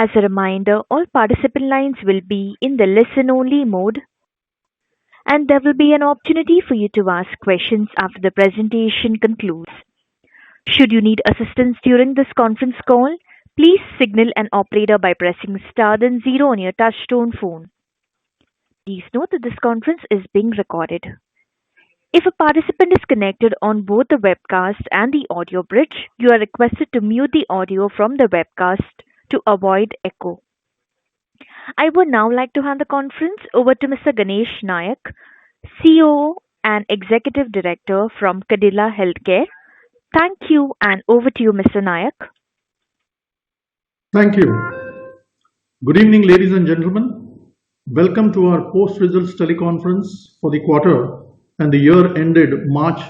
As a reminder, all participant lines will be in the listen only mode, and there will be an opportunity for you to ask questions after the presentation concludes. Should you need assistance during this conference call, please signal an operator by pressing star then zero on your touchtone phone. Please note that this conference is being recorded. If a participant is connected on both the webcast and the audio bridge, you are requested to mute the audio from the webcast to avoid echo. I would now like to hand the conference over to Mr. Ganesh Nayak, CEO and Executive Director from Cadila Healthcare. Thank you, and over to you, Mr. Nayak. Thank you. Good evening, ladies and gentlemen. Welcome to our post-results teleconference for the quarter and the year ended March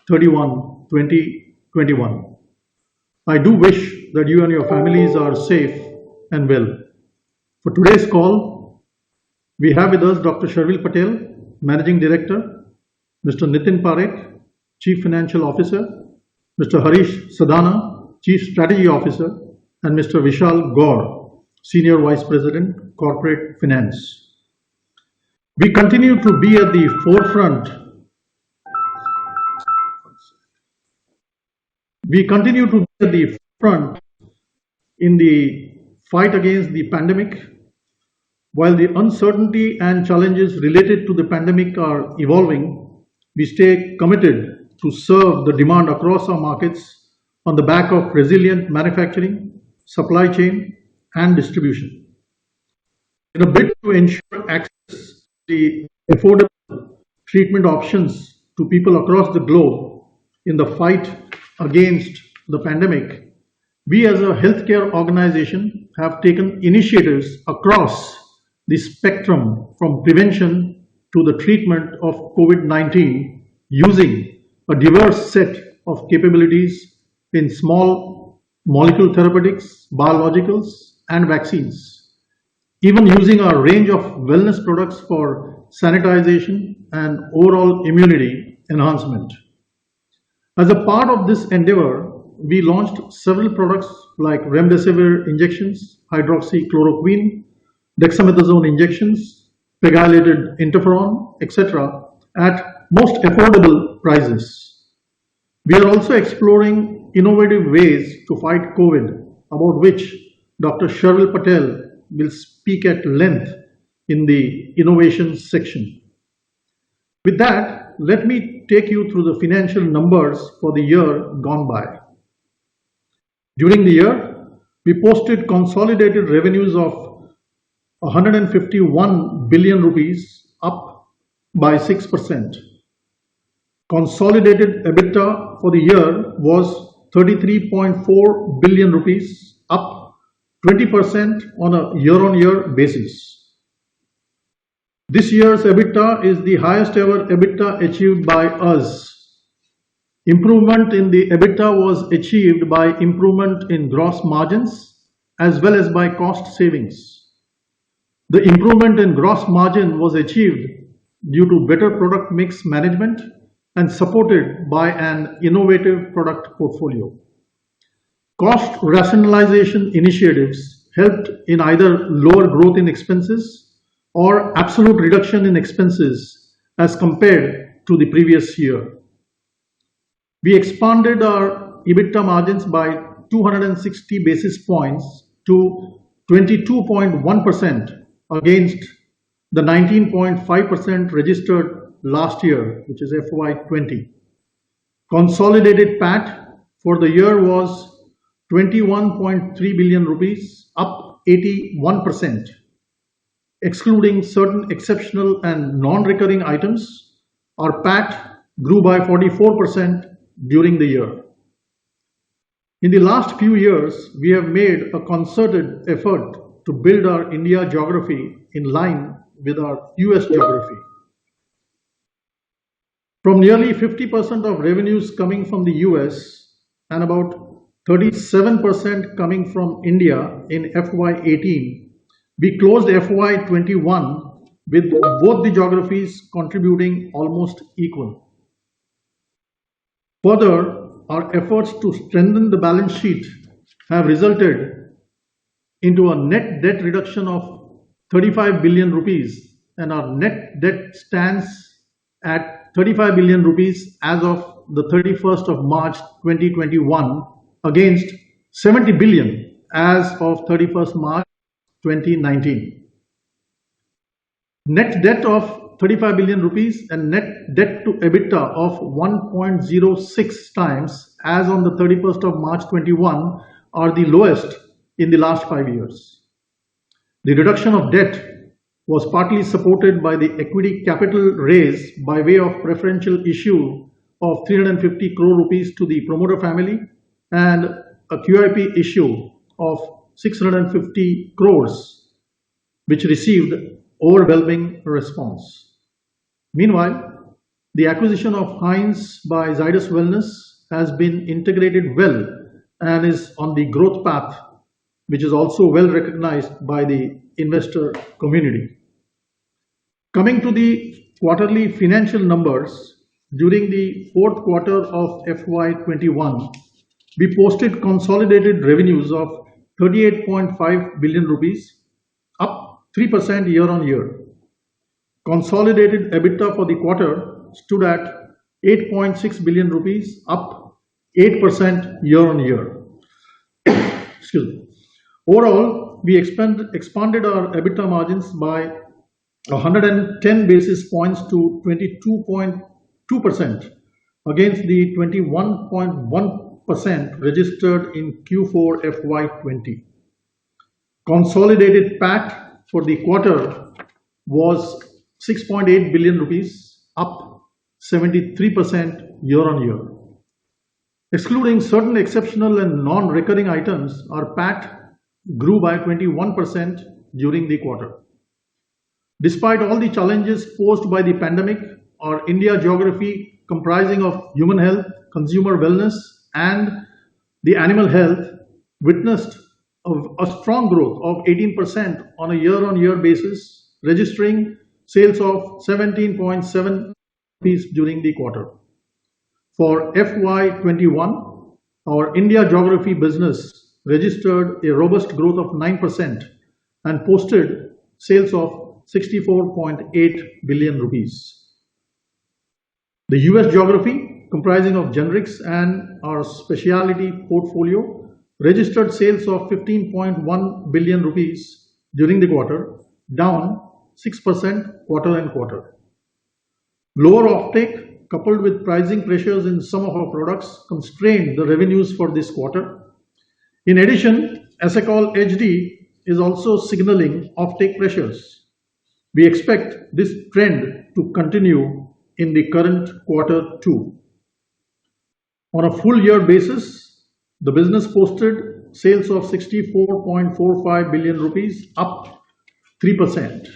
31, 2021. I do wish that you and your families are safe and well. For today's call, we have with us Dr. Sharvil Patel, Managing Director, Mr. Nitin Parekh, Chief Financial Officer, Mr. Harish Sadana, Chief Strategy Officer, and Mr. Vishal Gaur, Senior Vice President, Corporate Finance. We continue to be at the forefront. We continue to be at the front in the fight against the pandemic. While the uncertainty and challenges related to the pandemic are evolving, we stay committed to serve the demand across our markets on the back of resilient manufacturing, supply chain, and distribution. In a bid to ensure access to the affordable treatment options to people across the globe in the fight against the pandemic, we as a healthcare organization have taken initiatives across the spectrum from prevention to the treatment of COVID-19 using a diverse set of capabilities in small molecule therapeutics, biologicals, and vaccines, even using our range of wellness products for sanitization and overall immunity enhancement. As a part of this endeavor, we launched several products like remdesivir injections, hydroxychloroquine, dexamethasone injections, pegylated interferon, etc. at most affordable prices. We are also exploring innovative ways to fight COVID, about which Dr. Sharvil Patel will speak at length in the innovations section. With that, let me take you through the financial numbers for the year gone by. During the year, we posted consolidated revenues of 151 billion rupees, up by 6%. Consolidated EBITDA for the year was 33.4 billion rupees, up 20% on a year-on-year basis. This year's EBITDA is the highest ever EBITDA achieved by us. Improvement in the EBITDA was achieved by improvement in gross margins as well as by cost savings. The improvement in gross margin was achieved due to better product mix management and supported by an innovative product portfolio. Cost rationalization initiatives helped in either lower growth in expenses or absolute reduction in expenses as compared to the previous year. We expanded our EBITDA margins by 260 basis points to 22.1% against the 19.5% registered last year, which is FY20. Consolidated PAT for the year was 21.3 billion rupees, up 81%. Excluding certain exceptional and non-recurring items, our PAT grew by 44% during the year. In the last few years, we have made a concerted effort to build our India geography in line with our US geography. From nearly 50% of revenues coming from the US and about 37% coming from India in FY18, we closed FY21 with both the geographies contributing almost equal. Further, our efforts to strengthen the balance sheet have resulted into a net debt reduction of 35 billion rupees, and our net debt stands at 35 billion rupees as of the 31st of March 2021 against 70 billion as of 31st March 2019. Net debt of 35 billion rupees and net debt to EBITDA of 1.06 times as on the 31st of March 21 are the lowest in the last 5 years. The reduction of debt was partly supported by the equity capital raise by way of preferential issue of 350 crore rupees to the promoter family and a QIP issue of 650 crores, which received overwhelming response. Meanwhile, the acquisition of Heinz by Zydus Wellness has been integrated well and is on the growth path, which is also well recognized by the investor community. Coming to the quarterly financial numbers, during the fourth quarter of FY21, we posted consolidated revenues of 38.5 billion rupees, up 3% year on year. Consolidated EBITDA for the quarter stood at 8.6 billion rupees, up 8% year on year. Excuse me. Overall, we expanded our EBITDA margins by 110 basis points to 22.2% against the 21.1% registered in Q4FY20. Consolidated PAT for the quarter was 6.8 billion rupees, up 73% year on year. Excluding certain exceptional and non-recurring items, our PAT grew by 21% during the quarter. Despite all the challenges posed by the pandemic, our India geography, comprising of human health, consumer wellness, and the animal health, witnessed a strong growth of 18% on a year-on-year basis, registering sales of 17.7 rupees during the quarter. For FY21, our India geography business registered a robust growth of 9% and posted sales of 64.8 billion rupees. The US geography, comprising of generics and our specialty portfolio, registered sales of 15.1 billion rupees during the quarter, down 6% quarter on quarter. Lower offtake coupled with pricing pressures in some of our products constrained the revenues for this quarter. In addition, Asacol HD is also signaling offtake pressures. We expect this trend to continue in the current quarter too. On a full year basis, the business posted sales of 64.45 billion rupees, up 3%.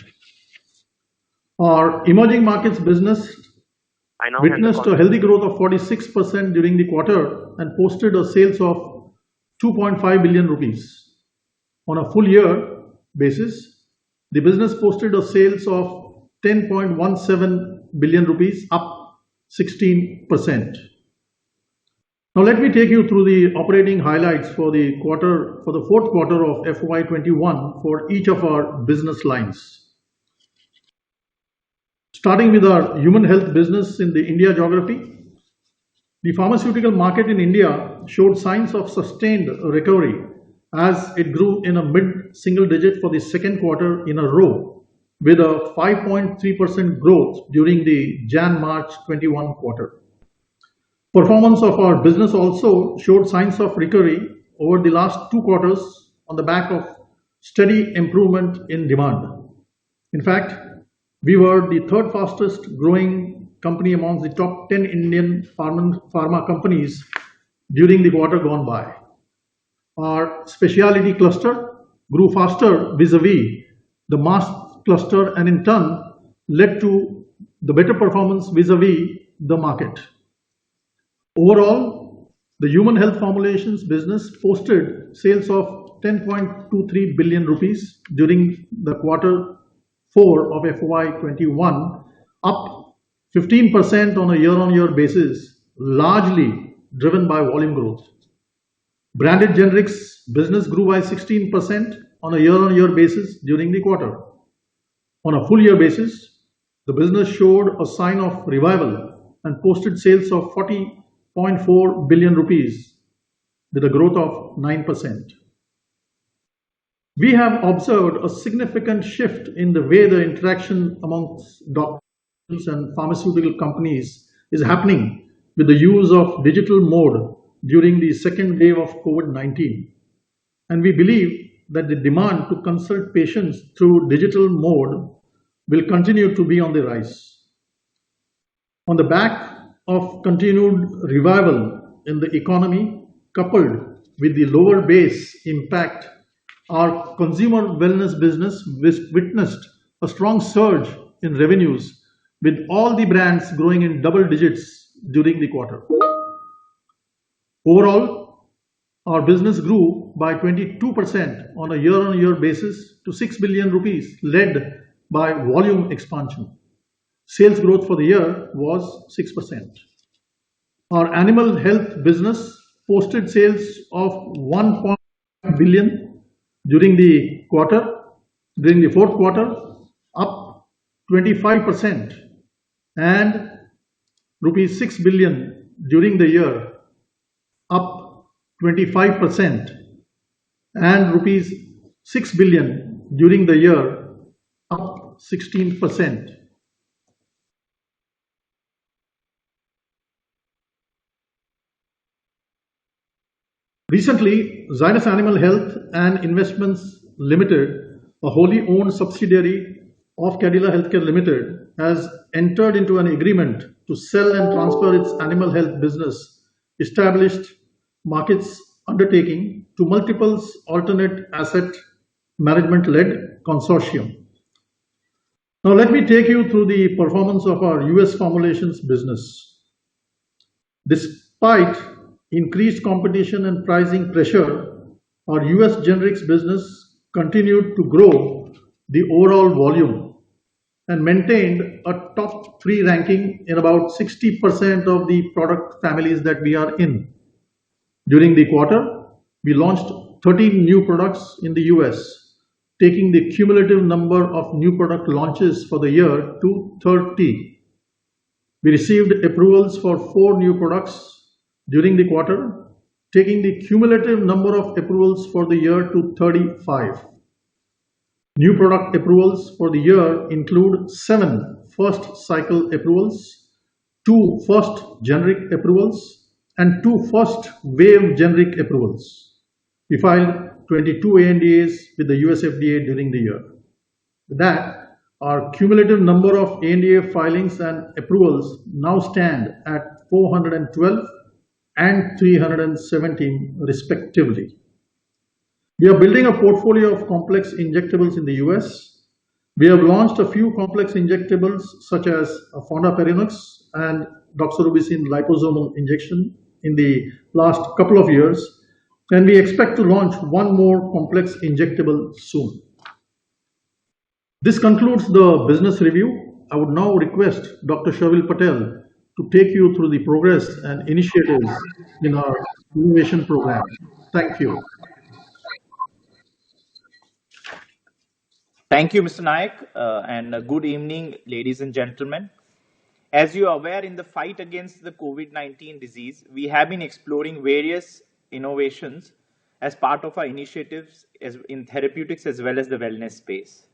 Our emerging markets business witnessed a healthy growth of 46% during the quarter and posted a sales of 2.5 billion rupees. On a full year basis, the business posted a sales of 10.17 billion rupees, up 16%. Now let me take you through the operating highlights for the fourth quarter of FY21 for each of our business lines. Starting with our human health business in the India geography, the pharmaceutical market in India showed signs of sustained recovery as it grew in a mid-single digit for the second quarter in a row, with a 5.3% growth during the Jan-March 21 quarter. Performance of our business also showed signs of recovery over the last 2 quarters on the back of steady improvement in demand. In fact, we were the third fastest growing company amongst the top 10 Indian pharma companies during the quarter gone by. Our specialty cluster grew faster vis-a-vis the mass cluster and in turn led to the better performance vis-a-vis the market. Overall, the human health formulations business posted sales of 10.23 billion rupees during the quarter 4 of FY21, up 15% on a year-on-year basis, largely driven by volume growth. Branded generics business grew by 16% on a year-on-year basis during the quarter. On a full year basis, the business showed a sign of revival and posted sales of 40.4 billion rupees with a growth of 9%. We have observed a significant shift in the way the interaction amongst doctors and pharmaceutical companies is happening with the use of digital mode during the second wave of COVID-19. And we believe that the demand to consult patients through digital mode will continue to be on the rise. On the back of continued revival in the economy, coupled with the lower base impact, our consumer wellness business witnessed a strong surge in revenues, with all the brands growing in double digits during the quarter. Overall, our business grew by 22% on a year-on-year basis to 6 billion rupees, led by volume expansion. Sales growth for the year was 6%. Our animal health business posted sales of 1.5 billion during the fourth quarter, up 25%, and rupees 6 billion during the year, up 25%, and rupees 6 billion during the year, up 16%. Recently, Zydus Animal Health and Investments Limited, a wholly owned subsidiary of Cadila Healthcare Limited, has entered into an agreement to sell and transfer its animal health business, established markets undertaking, to multiple alternate asset management-led consortium. Now let me take you through the performance of our US formulations business. Despite increased competition and pricing pressure, our US generics business continued to grow the overall volume and maintained a top 3 ranking in about 60% of the product families that we are in. During the quarter, we launched 13 new products in the US, taking the cumulative number of new product launches for the year to 30. We received approvals for 4 new products during the quarter, taking the cumulative number of approvals for the year to 35. New product approvals for the year include 7 first cycle approvals, 2 first generic approvals, and 2 first wave generic approvals. We filed 22 ANDAs with the US FDA during the year. With that, our cumulative number of ANDA filings and approvals now stand at 412 and 317 respectively. We are building a portfolio of complex injectables in the US. We have launched a few complex injectables such as Fondaparinux and doxorubicin liposomal injection in the last couple of years, and we expect to launch one more complex injectable soon. This concludes the business review. I would now request Dr. Sharvil Patel to take you through the progress and initiatives in our innovation program. Thank you. Thank you, Mr. Nayak, and good evening, ladies and gentlemen. As you are aware, in the fight against the COVID-19 disease, we have been exploring various innovations as part of our initiatives in therapeutics as well as the wellness space.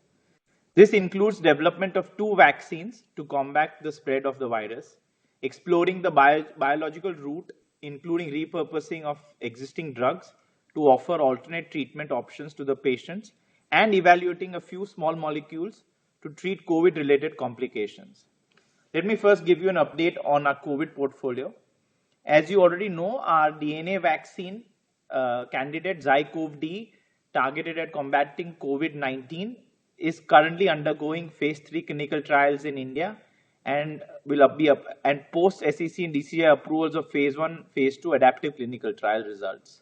This includes development of 2 vaccines to combat the spread of the virus, exploring the biological route, including repurposing of existing drugs to offer alternate treatment options to the patients, and evaluating a few small molecules to treat COVID-related complications. Let me first give you an update on our COVID portfolio. As you already know, our DNA vaccine candidate Zycov-D, targeted at combating COVID-19, is currently undergoing phase 3 clinical trials in India and will be up and post SEC and DCGI approvals of phase 1, phase 2 adaptive clinical trial results.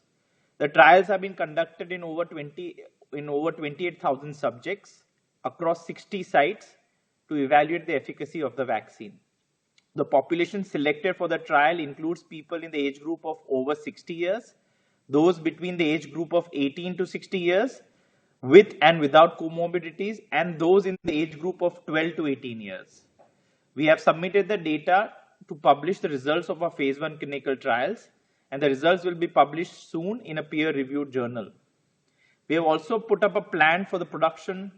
The trials have been conducted in over 28,000 subjects across 60 sites to evaluate the efficacy of the vaccine. The population selected for the trial includes people in the age group of over 60 years, those between the age group of 18 to 60 years, with and without comorbidities, and those in the age group of 12 to 18 years. We have submitted the data to publish the results of our phase 1 clinical trials, and the results will be published soon in a peer-reviewed journal. We have also put up a plan for the production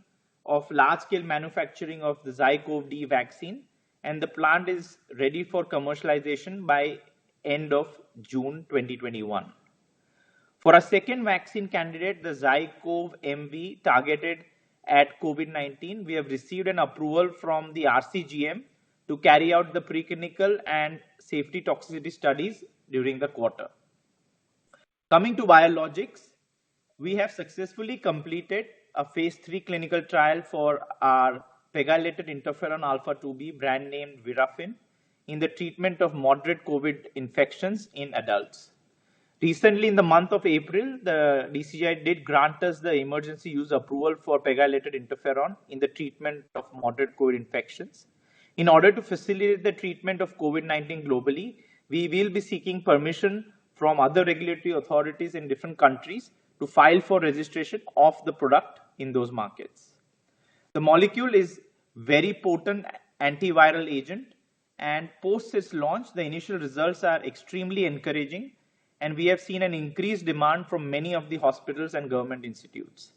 of large-scale manufacturing of the ZyCoV-D vaccine, and the plant is ready for commercialization by end of June 2021. For our second vaccine candidate, the ZyCoV-MV targeted at COVID-19, we have received an approval from the RCGM to carry out the preclinical and safety toxicity studies during the quarter. Coming to biologics, we have successfully completed a phase 3 clinical trial for our pegylated interferon alpha 2b, brand named Virafin, in the treatment of moderate COVID infections in adults. Recently, in the month of April, the DCGI did grant us the emergency use approval for pegylated interferon in the treatment of moderate COVID infections. In order to facilitate the treatment of COVID-19 globally, we will be seeking permission from other regulatory authorities in different countries to file for registration of the product in those markets. The molecule is very potent antiviral agent, and post its launch, the initial results are extremely encouraging, and we have seen an increased demand from many of the hospitals and government institutes.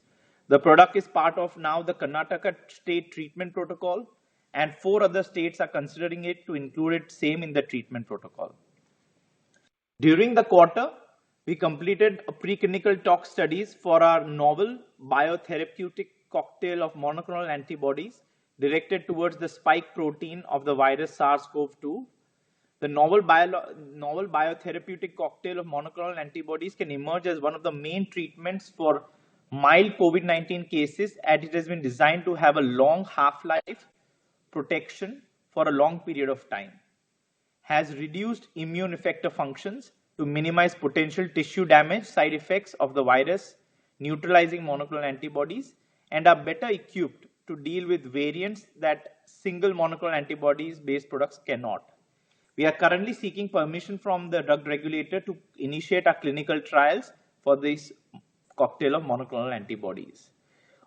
The product is part of now the Karnataka state treatment protocol, and 4 other states are considering it to include it same in the treatment protocol. During the quarter, we completed a preclinical tox studies for our novel biotherapeutic cocktail of monoclonal antibodies directed towards the spike protein of the virus SARS-CoV-2. The novel biotherapeutic cocktail of monoclonal antibodies can emerge as one of the main treatments for mild COVID-19 cases, as it has been designed to have a long half-life protection for a long period of time, has reduced immune effector functions to minimize potential tissue damage side effects of the virus neutralizing monoclonal antibodies, and are better equipped to deal with variants that single monoclonal antibodies based products cannot. We are currently seeking permission from the drug regulator to initiate our clinical trials for this cocktail of monoclonal antibodies.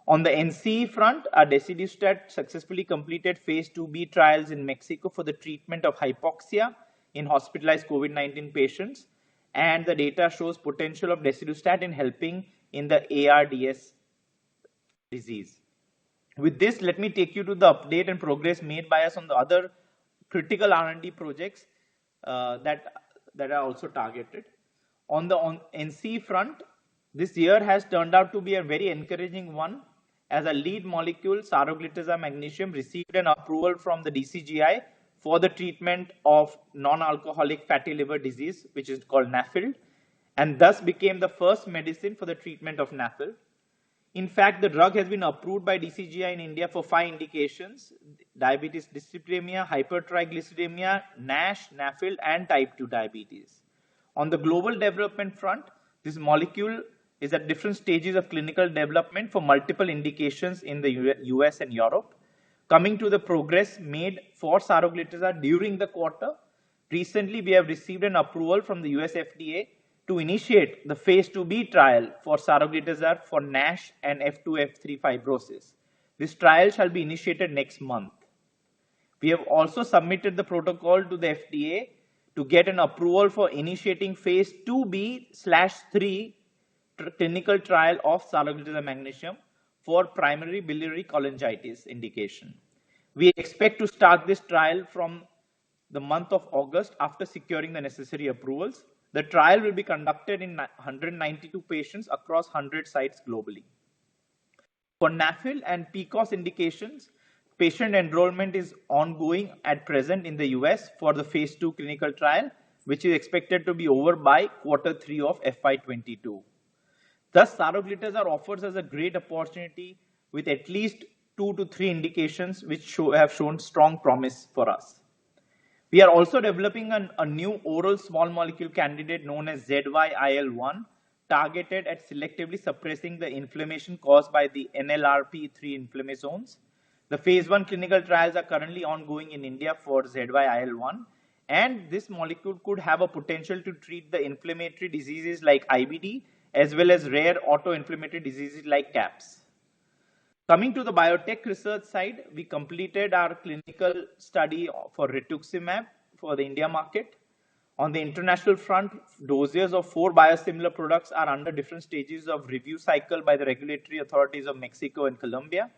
On the NCE front, our desidustat successfully completed phase 2b trials in Mexico for the treatment of hypoxia in hospitalized COVID-19 patients, and the data shows potential of desidustat in helping in the ARDS disease. With this, let me take you to the update and progress made by us on the other critical R&D projects that are also targeted. On the NCE front, this year has turned out to be a very encouraging one, as a lead molecule, saroglitazar magnesium, received an approval from the DCGI for the treatment of non-alcoholic fatty liver disease, which is called NAFLD, and thus became the first medicine for the treatment of NAFLD. In fact, the drug has been approved by DCGI in India for 5 indications: diabetes dyslipidemia, hypertriglyceridemia, NASH, NAFLD, and type 2 diabetes. On the global development front, this molecule is at different stages of clinical development for multiple indications in the US and Europe. Coming to the progress made for saroglitazar during the quarter, recently we have received an approval from the US FDA to initiate the phase 2b trial for saroglitazar for NASH and F2F3 fibrosis. This trial shall be initiated next month. We have also submitted the protocol to the FDA to get an approval for initiating phase 2b/3 clinical trial of saroglitazar magnesium for primary biliary cholangitis indication. We expect to start this trial from the month of August after securing the necessary approvals. The trial will be conducted in 192 patients across 100 sites globally. For NAFLD and PCOS indications, patient enrollment is ongoing at present in the US for the phase 2 clinical trial, which is expected to be over by Q3 of FY22. Thus, saroglitazar offers us a great opportunity with at least 2 to 3 indications which have shown strong promise for us. We are also developing a new oral small molecule candidate known as ZYIL1, targeted at selectively suppressing the inflammation caused by the NLRP3 inflammasomes. The phase 1 clinical trials are currently ongoing in India for ZYIL1, and this molecule could have a potential to treat the inflammatory diseases like IBD, as well as rare autoinflammatory diseases like CAPS. Coming to the biotech research side, we completed our clinical study for rituximab for the India market. On the international front, dossiers of 4 biosimilar products are under different stages of review cycle by the regulatory authorities of Mexico and Colombia.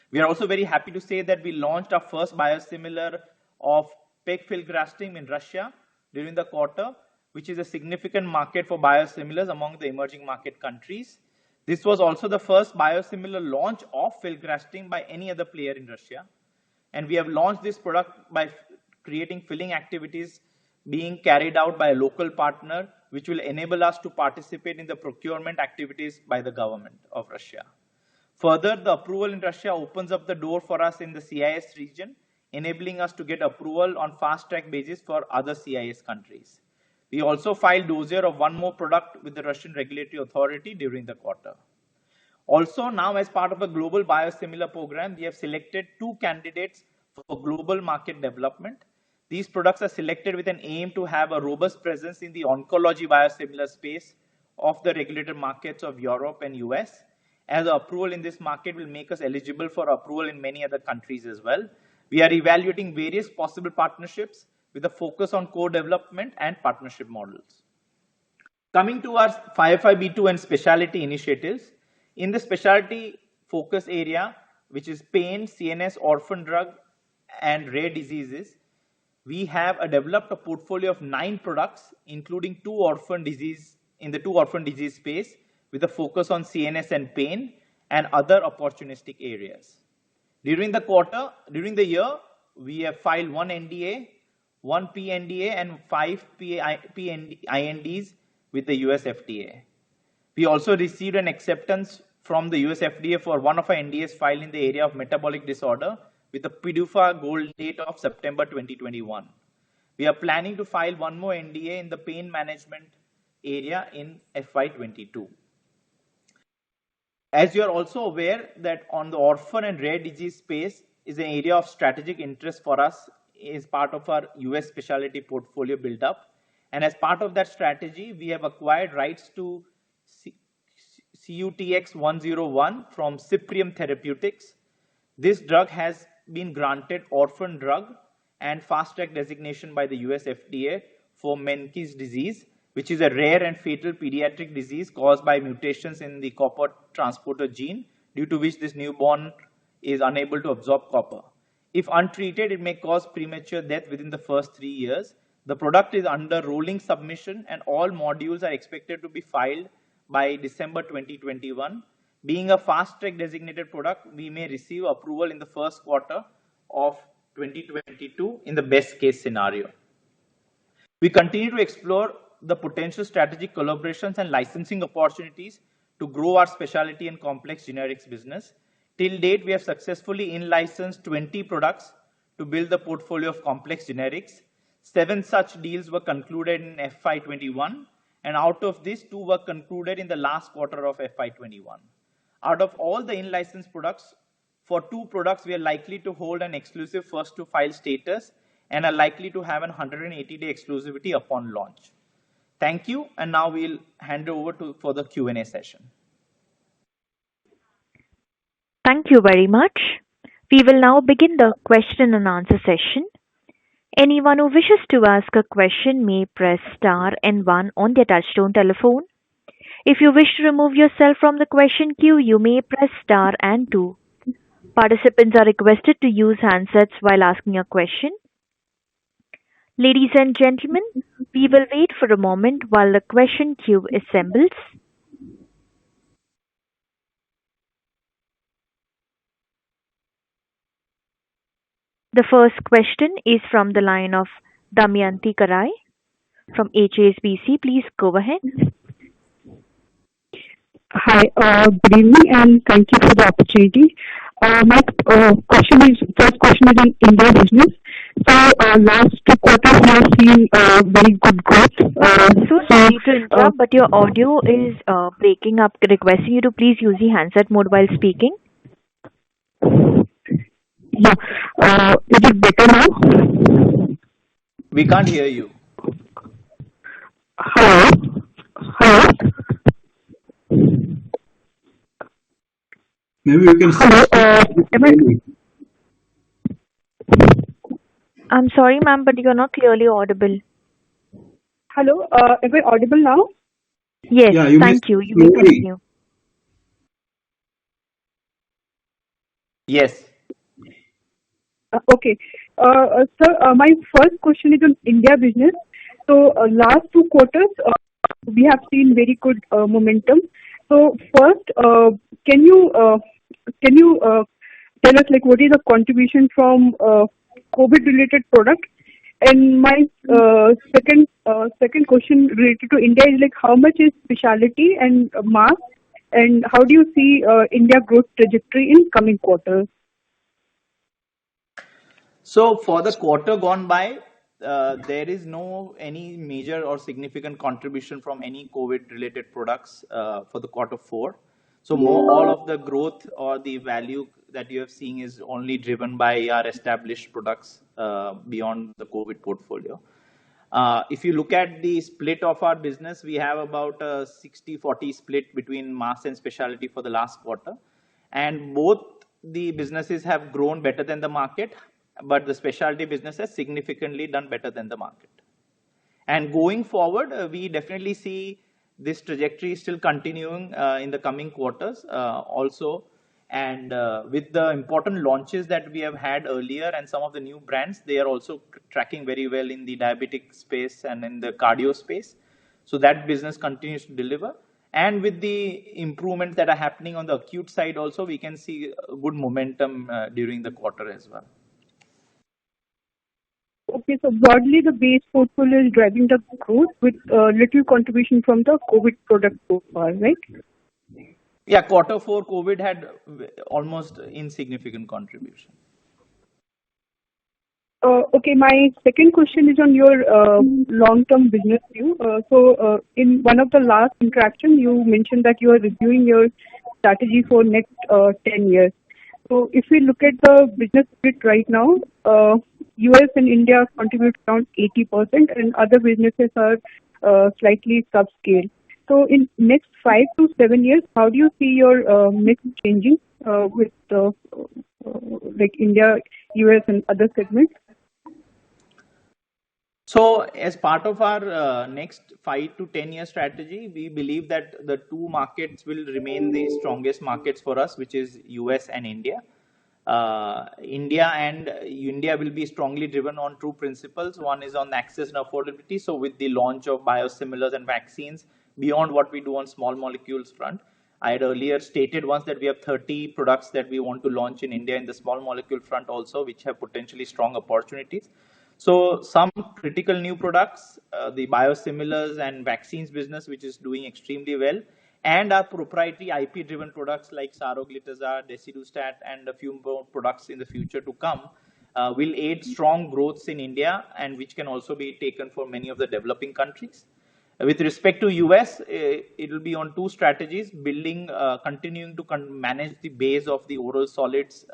We are also very happy to say that we launched our first biosimilar of pegfilgrastim in Russia during the quarter, which is a significant market for biosimilars among the emerging market countries. This was also the first biosimilar launch of filgrastim by any other player in Russia. And we have launched this product by creating filling activities being carried out by a local partner, which will enable us to participate in the procurement activities by the government of Russia. Further, the approval in Russia opens up the door for us in the CIS region, enabling us to get approval on fast-track basis for other CIS countries. We also filed dossier of one more product with the Russian regulatory authority during the quarter. Also, now as part of a global biosimilar program, we have selected 2 candidates for global market development. These products are selected with an aim to have a robust presence in the oncology biosimilar space of the regulated markets of Europe and US, as the approval in this market will make us eligible for approval in many other countries as well. We are evaluating various possible partnerships with a focus on co-development and partnership models. Coming to our 505(b)(2) and specialty initiatives, in the specialty focus area, which is pain, CNS, orphan drug, and rare diseases, we have developed a portfolio of 9 products, including 2 orphan disease in the 2 orphan disease space, with a focus on CNS and pain and other opportunistic areas. During the year, we have filed 1 NDA, 1 PNDA, and 5 INDs with the US FDA. We also received an acceptance from the US FDA for one of our NDAs filed in the area of metabolic disorder with a PDUFA goal date of September 2021. We are planning to file 1 more NDA in the pain management area in FY22. As you are also aware that on the orphan and rare disease space is an area of strategic interest for us as part of our US specialty portfolio build up. And as part of that strategy, we have acquired rights to CUTX-101 from Cyprium Therapeutics. This drug has been granted orphan drug and fast track designation by the US FDA for Menkes disease, which is a rare and fatal pediatric disease caused by mutations in the copper transporter gene, due to which this newborn is unable to absorb copper. If untreated, it may cause premature death within the first 3 years. The product is under rolling submission and all modules are expected to be filed by December 2021. Being a fast track designated product, we may receive approval in the first quarter of 2022 in the best case scenario. We continue to explore the potential strategic collaborations and licensing opportunities to grow our specialty and complex generics business. Till date, we have successfully in-licensed 20 products to build the portfolio of complex generics. 7 such deals were concluded in FY21, and out of this, 2 were concluded in the last quarter of FY21. Out of all the in-licensed products, for 2 products, we are likely to hold an exclusive first to file status and are likely to have an 180-day exclusivity upon launch. Thank you, and now we'll hand over for the Q&A session. Thank you very much. We will now begin the question and answer session. Anyone who wishes to ask a question may press star and 1 on their touchtone telephone. If you wish to remove yourself from the question queue, you may press star and 2. Participants are requested to use handsets while asking a question. Ladies and gentlemen, we will wait for a moment while the question queue assembles. The first question is from the line of Damayanti Kerai from HSBC. Please go ahead. Hi, good evening and thank you for the opportunity. My first question is in India business. So last 2 quarters we have seen very good growth. So sorry to interrupt, but your audio is breaking up. Requesting you to please use the handset mode while speaking. Yeah, is it better now? We can't hear you. Hello? Maybe you can Hello. speak Am I clearly. I'm sorry, ma'am, but you're not clearly audible. hello? Am I audible now? Yes, Yeah, you may thank you. speak You may slowly. continue. Yes. Okay. Sir, my first question is on India business. So, last 2 quarters, we have seen very good momentum. So, first, can you tell us like what is the contribution from COVID-related products? And my second question related to India is like how much is specialty and mass, and how do you see India growth trajectory in coming quarters? So for the quarter gone by, there is no any major or significant contribution from any COVID related products for the quarter four. So more all of the growth or the value that you have seen is only driven by our established products beyond the COVID portfolio. If you look at the split of our business, we have about a 60-40 split between mass and specialty for the last quarter. And both the businesses have grown better than the market, but the specialty business has significantly done better than the market. And going forward, we definitely see this trajectory still continuing in the coming quarters also. And with the important launches that we have had earlier and some of the new brands, they are also tracking very well in the diabetic space and in the cardio space. So that business continues to deliver. And with the improvements that are happening on the acute side also, we can see a good momentum during the quarter as well. Okay, so broadly, the base portfolio is driving the growth with little contribution from the COVID product so far, right? Yeah, quarter four, COVID had almost insignificant contribution. Okay, my second question is on your long-term business view. In one of the last interaction, you mentioned that you are reviewing your strategy for next 10 years. So, if we look at the business split right now, US and India contribute around 80%, and other businesses are slightly subscale. So, in next 5 to 7 years, how do you see your mix changing with like India, US, and other segments? So, as part of our next 5 to 10 year strategy, we believe that the two markets will remain the strongest markets for us, which is US and India. India will be strongly driven on two principles. One is on access and affordability. So, with the launch of biosimilars and vaccines, beyond what we do on small molecules front, I had earlier stated once that we have 30 products that we want to launch in India in the small molecule front also, which have potentially strong opportunities. So some critical new products, the biosimilars and vaccines business, which is doing extremely well, and our proprietary IP-driven products like saroglitazar, desidustat, and a few more products in the future to come, will aid strong growths in India and which can also be taken for many of the developing countries. With respect to US, it will be on two strategies: building, continuing to manage the base of the oral solids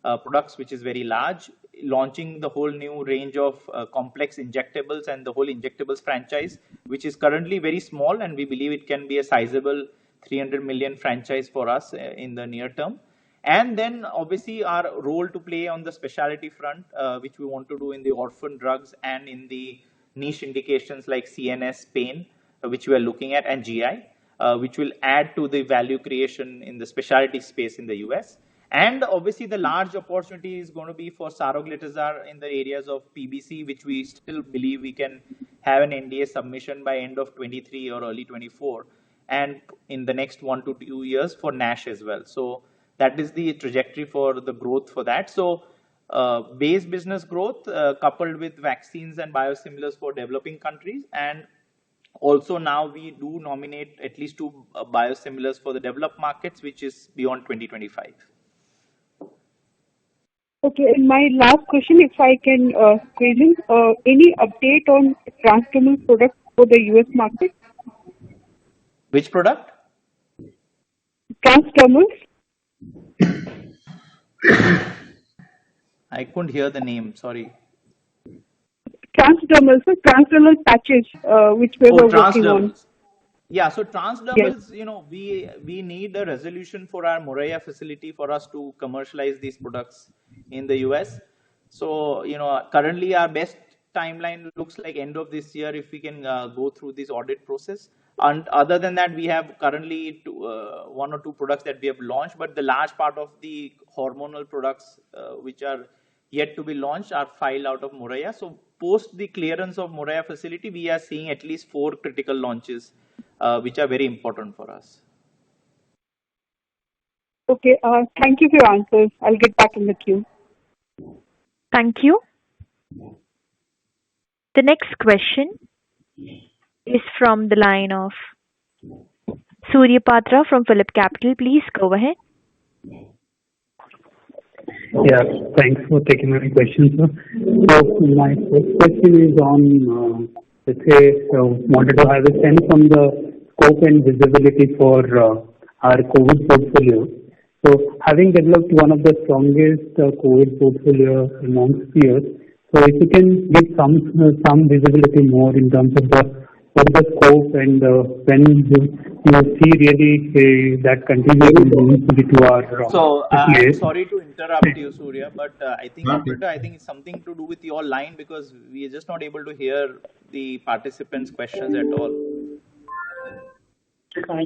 products, which is very large, launching the whole new range of complex injectables and the whole injectables franchise, which is currently very small, and we believe it can be a sizable 300 million franchise for us in the near term. And then obviously our role to play on the specialty front, which we want to do in the orphan drugs and in the niche indications like CNS pain, which we are looking at, and GI, which will add to the value creation in the specialty space in the US. And obviously, the large opportunity is going to be for saroglitazar in the areas of PBC, which we still believe we can have an NDA submission by end of 23 or early 24, and in the next 1 to 2 years for NASH as well. So that is the trajectory for the growth for that. So base business growth coupled with vaccines and biosimilars for developing countries, and also now we do nominate at least two biosimilars for the developed markets, which is beyond 2025. Okay, and my last question, if I can squeeze in, any update on transdermal products for the US market? Which product? Transdermals? I couldn't hear the name, sorry. Transdermal, so transdermal patches, which we were working on. Transdermals. Yeah, so Yes. transdermals, we need a resolution for our Moraiya facility for us to commercialize these products in the US. So, currently our best timeline looks like end of this year if we can go through this audit process. And other than that, we have currently one or two products that we have launched, but the large part of the hormonal products which are yet to be launched are filed out of Moraiya. So, post the clearance of Moraiya facility, we are seeing at least 4 critical launches which are very important for us. Okay. Thank you for your answers. I'll get back in the queue. Thank you. The next question is from the line of Surya Patra from Phillip Capital. Please go ahead. Yeah, thanks for taking my question, sir. So my first question is on, let's say, wanted to have a sense on the scope and visibility for our COVID portfolio. So having developed one of the strongest COVID portfolio amongst peers, so if you can give some visibility more in terms of the scope and when you see really that contributing to our So I'm business. sorry to interrupt you, Surya, but I think operator, I think it's something to do with your line because we are just not able to hear the participants' questions at all. Hello.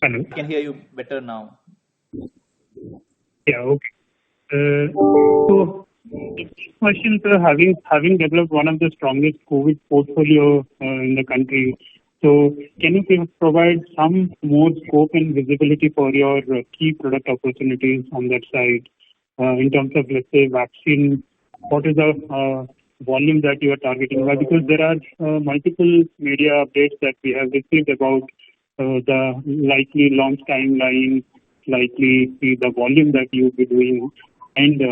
Hello. I can hear you better now. Yeah. Okay. So, question, sir, having developed one of the strongest COVID portfolio in the country, so can you provide some more scope and visibility for your key product opportunities on that side in terms of, let's say, vaccine? What is the volume that you are targeting? Because there are multiple media updates that we have received about the likely launch timeline, likely the volume that you'll be doing, and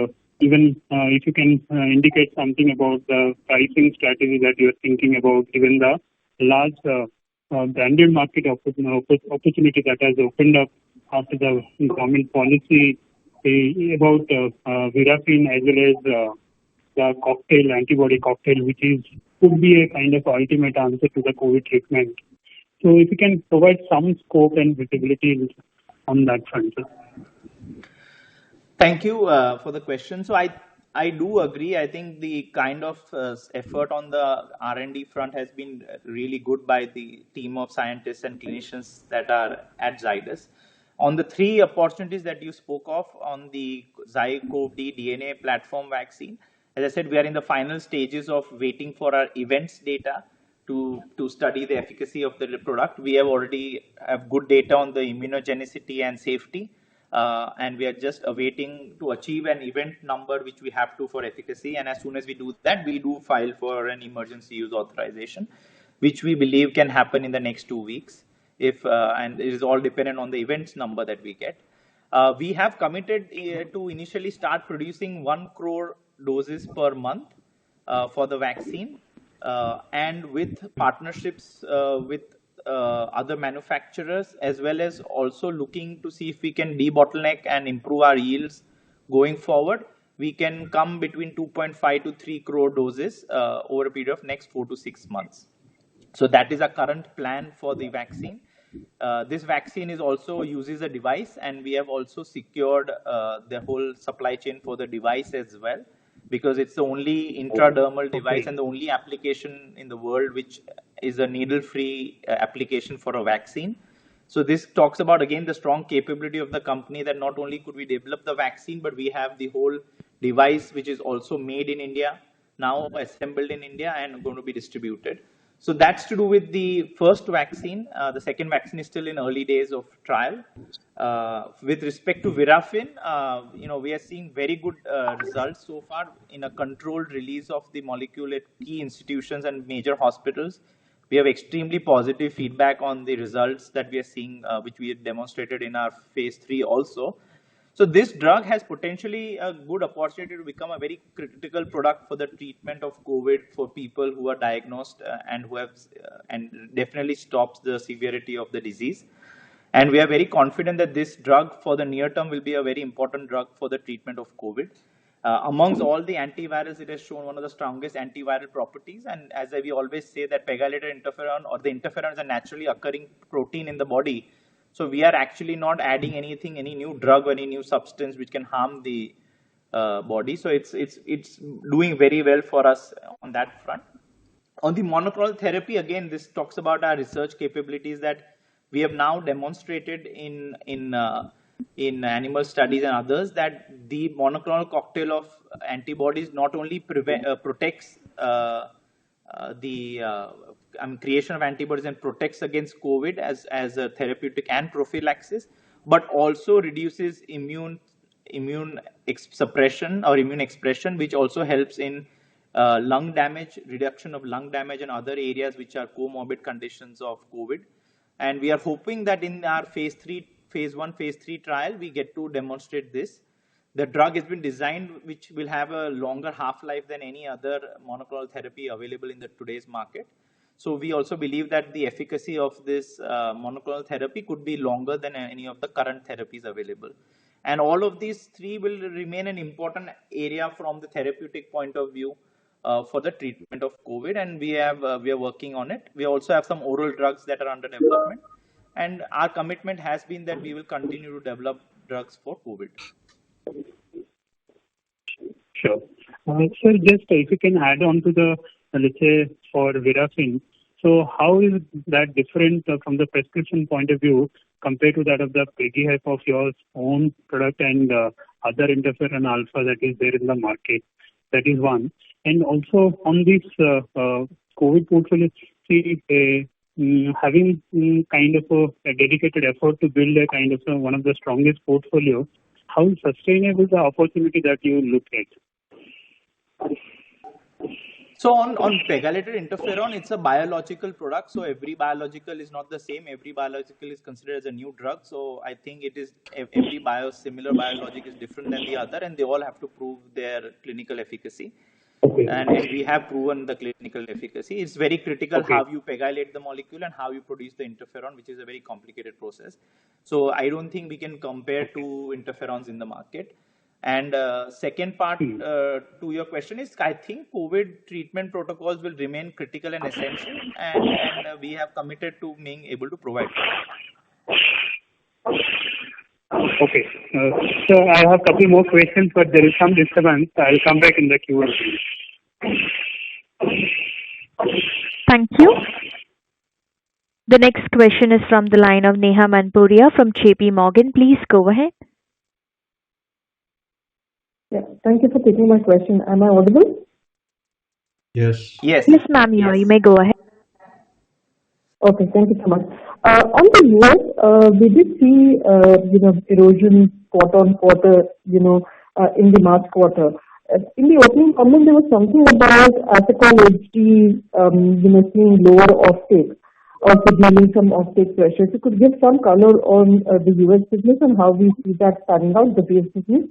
even if you can indicate something about the pricing strategy that you're thinking about, given the large branded market opportunity that has opened up after the government policy about Virafin as well as the cocktail, antibody cocktail, which could be a kind of ultimate answer to the COVID treatment. So if you can provide some scope and visibility on that front. Thank you for the question. So I do agree. I think the kind of effort on the R&D front has been really good by the team of scientists and clinicians that are at Zydus. On the three opportunities that you spoke of on the Zy-CoV-D DNA platform vaccine, as I said, we are in the final stages of waiting for our events data to study the efficacy of the product. We already have good data on the immunogenicity and safety. And we are just awaiting to achieve an event number which we have to for efficacy. And as soon as we do that, we do file for an emergency use authorization, which we believe can happen in the next 2 weeks. And it is all dependent on the events number that we get. We have committed to initially start producing 1 crore doses per month for the vaccine, and with partnerships with other manufacturers, as well as also looking to see if we can debottleneck and improve our yields going forward. We can come between 2.5 to 3 crore doses over a period of next 4 to 6 months. So that is our current plan for the vaccine. This vaccine is also uses a device, and we have also secured the whole supply chain for the device as well, because it's the only intradermal device and the only application in the world which is a needle-free application for a vaccine. So this talks about, again, the strong capability of the company that not only could we develop the vaccine, but we have the whole device which is also made in India, now assembled in India and going to be distributed. So that's to do with the first vaccine. The second vaccine is still in early days of trial. With respect to Virafin, we are seeing very good results so far in a controlled release of the molecule at key institutions and major hospitals. We have extremely positive feedback on the results that we are seeing, which we have demonstrated in our phase 3 also. So this drug has potentially a good opportunity to become a very critical product for the treatment of COVID for people who are diagnosed and who have, and definitely stops the severity of the disease. And we are very confident that this drug for the near term will be a very important drug for the treatment of COVID. Amongst all the antivirals, it has shown one of the strongest antiviral properties. And as we always say, that pegylated interferon or the interferon is a naturally occurring protein in the body. So we are actually not adding anything, any new drug or any new substance which can harm the body. So it's doing very well for us on that front. On the monoclonal therapy, again, this talks about our research capabilities that we have now demonstrated in animal studies and others that the monoclonal cocktail of antibodies not only protects the creation of antibodies and protects against COVID as a therapeutic and prophylaxis, but also reduces immune suppression or immune expression, which also helps in lung damage, reduction of lung damage and other areas which are comorbid conditions of COVID. And we are hoping that in our phase 1, phase 3 trial, we get to demonstrate this. The drug has been designed which will have a longer half-life than any other monoclonal therapy available in the today's market. So we also believe that the efficacy of this monoclonal therapy could be longer than any of the current therapies available. And all of these three will remain an important area from the therapeutic point of view for the treatment of COVID, and we are working on it. We also have some oral drugs that are under development, and our commitment has been that we will continue to develop drugs for COVID. Sure. Sir, just if you can add on to the, let's say, for Virafin, so how is that different from the prescription point of view compared to that of the PEGI of your own product and other interferon alpha that is there in the market? That is one. And also on this COVID portfolio, having kind of a dedicated effort to build a kind of one of the strongest portfolio, how sustainable the opportunity that you look at? So on pegylated interferon, it's a biological product. So every biological is not the same. Every biological is considered as a new drug. So I think it is every similar biologic is different than the other, and they all have to prove their clinical efficacy. Okay. And we have proven the clinical efficacy. It's very critical how you pegylate the molecule and how you produce the interferon, which is a very complicated process. So I don't think we can compare two interferons in the market. And second part to your question is, I think COVID treatment protocols will remain critical and essential, and we have committed to being able to provide. Okay. So I have a couple more questions, but there is some disturbance. I'll come back in the queue. Thank you. The next question is from the line of Neha Manpuria from JP Morgan. Please go ahead. Yeah, thank you for taking my question. Am I audible? Yes. Yes. Yes, ma'am. You may go ahead. Okay, thank you so much. On the US, we did see, erosion quarter on quarter, in the March quarter. In the opening comment, there was something about Asacol HD, seeing lower offtake, also dealing some offtake pressure. So could you give some color on the US business and how we see that panning out, the base business?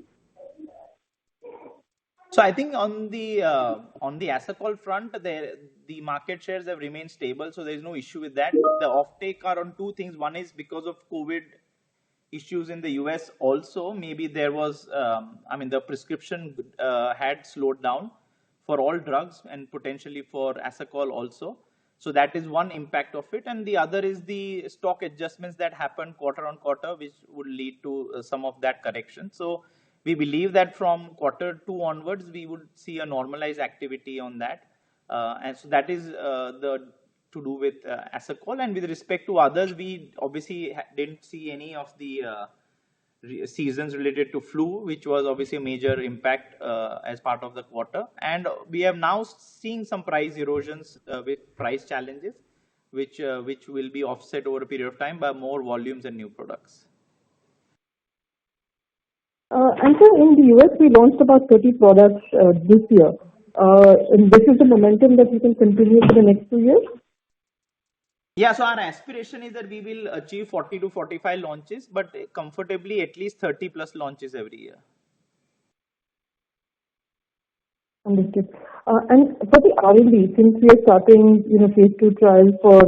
So I think on the Asacol front, the market shares have remained stable, so there is no issue with that. The offtake are on two things. One is because of COVID issues in the US also. Maybe there was, the prescription had slowed down for all drugs and potentially for Asacol also. So that is one impact of it. And the other is the stock adjustments that happened quarter on quarter, which would lead to some of that correction. So we believe that from quarter 2 onwards, we would see a normalized activity on that. And so that is to do with Asacol. And with respect to others, we obviously didn't see any of the seasons related to flu, which was obviously a major impact as part of the quarter. And we have now seen some price erosions with price challenges, which will be offset over a period of time by more volumes and new products. And so in the US, we launched about 30 products this year. And this is the momentum that we can continue for the next 2 years? Yeah, so our aspiration is that we will achieve 40 to 45 launches, but comfortably at least 30 plus launches every year. Understood. And for the R&D, since we are starting, phase 2 trials for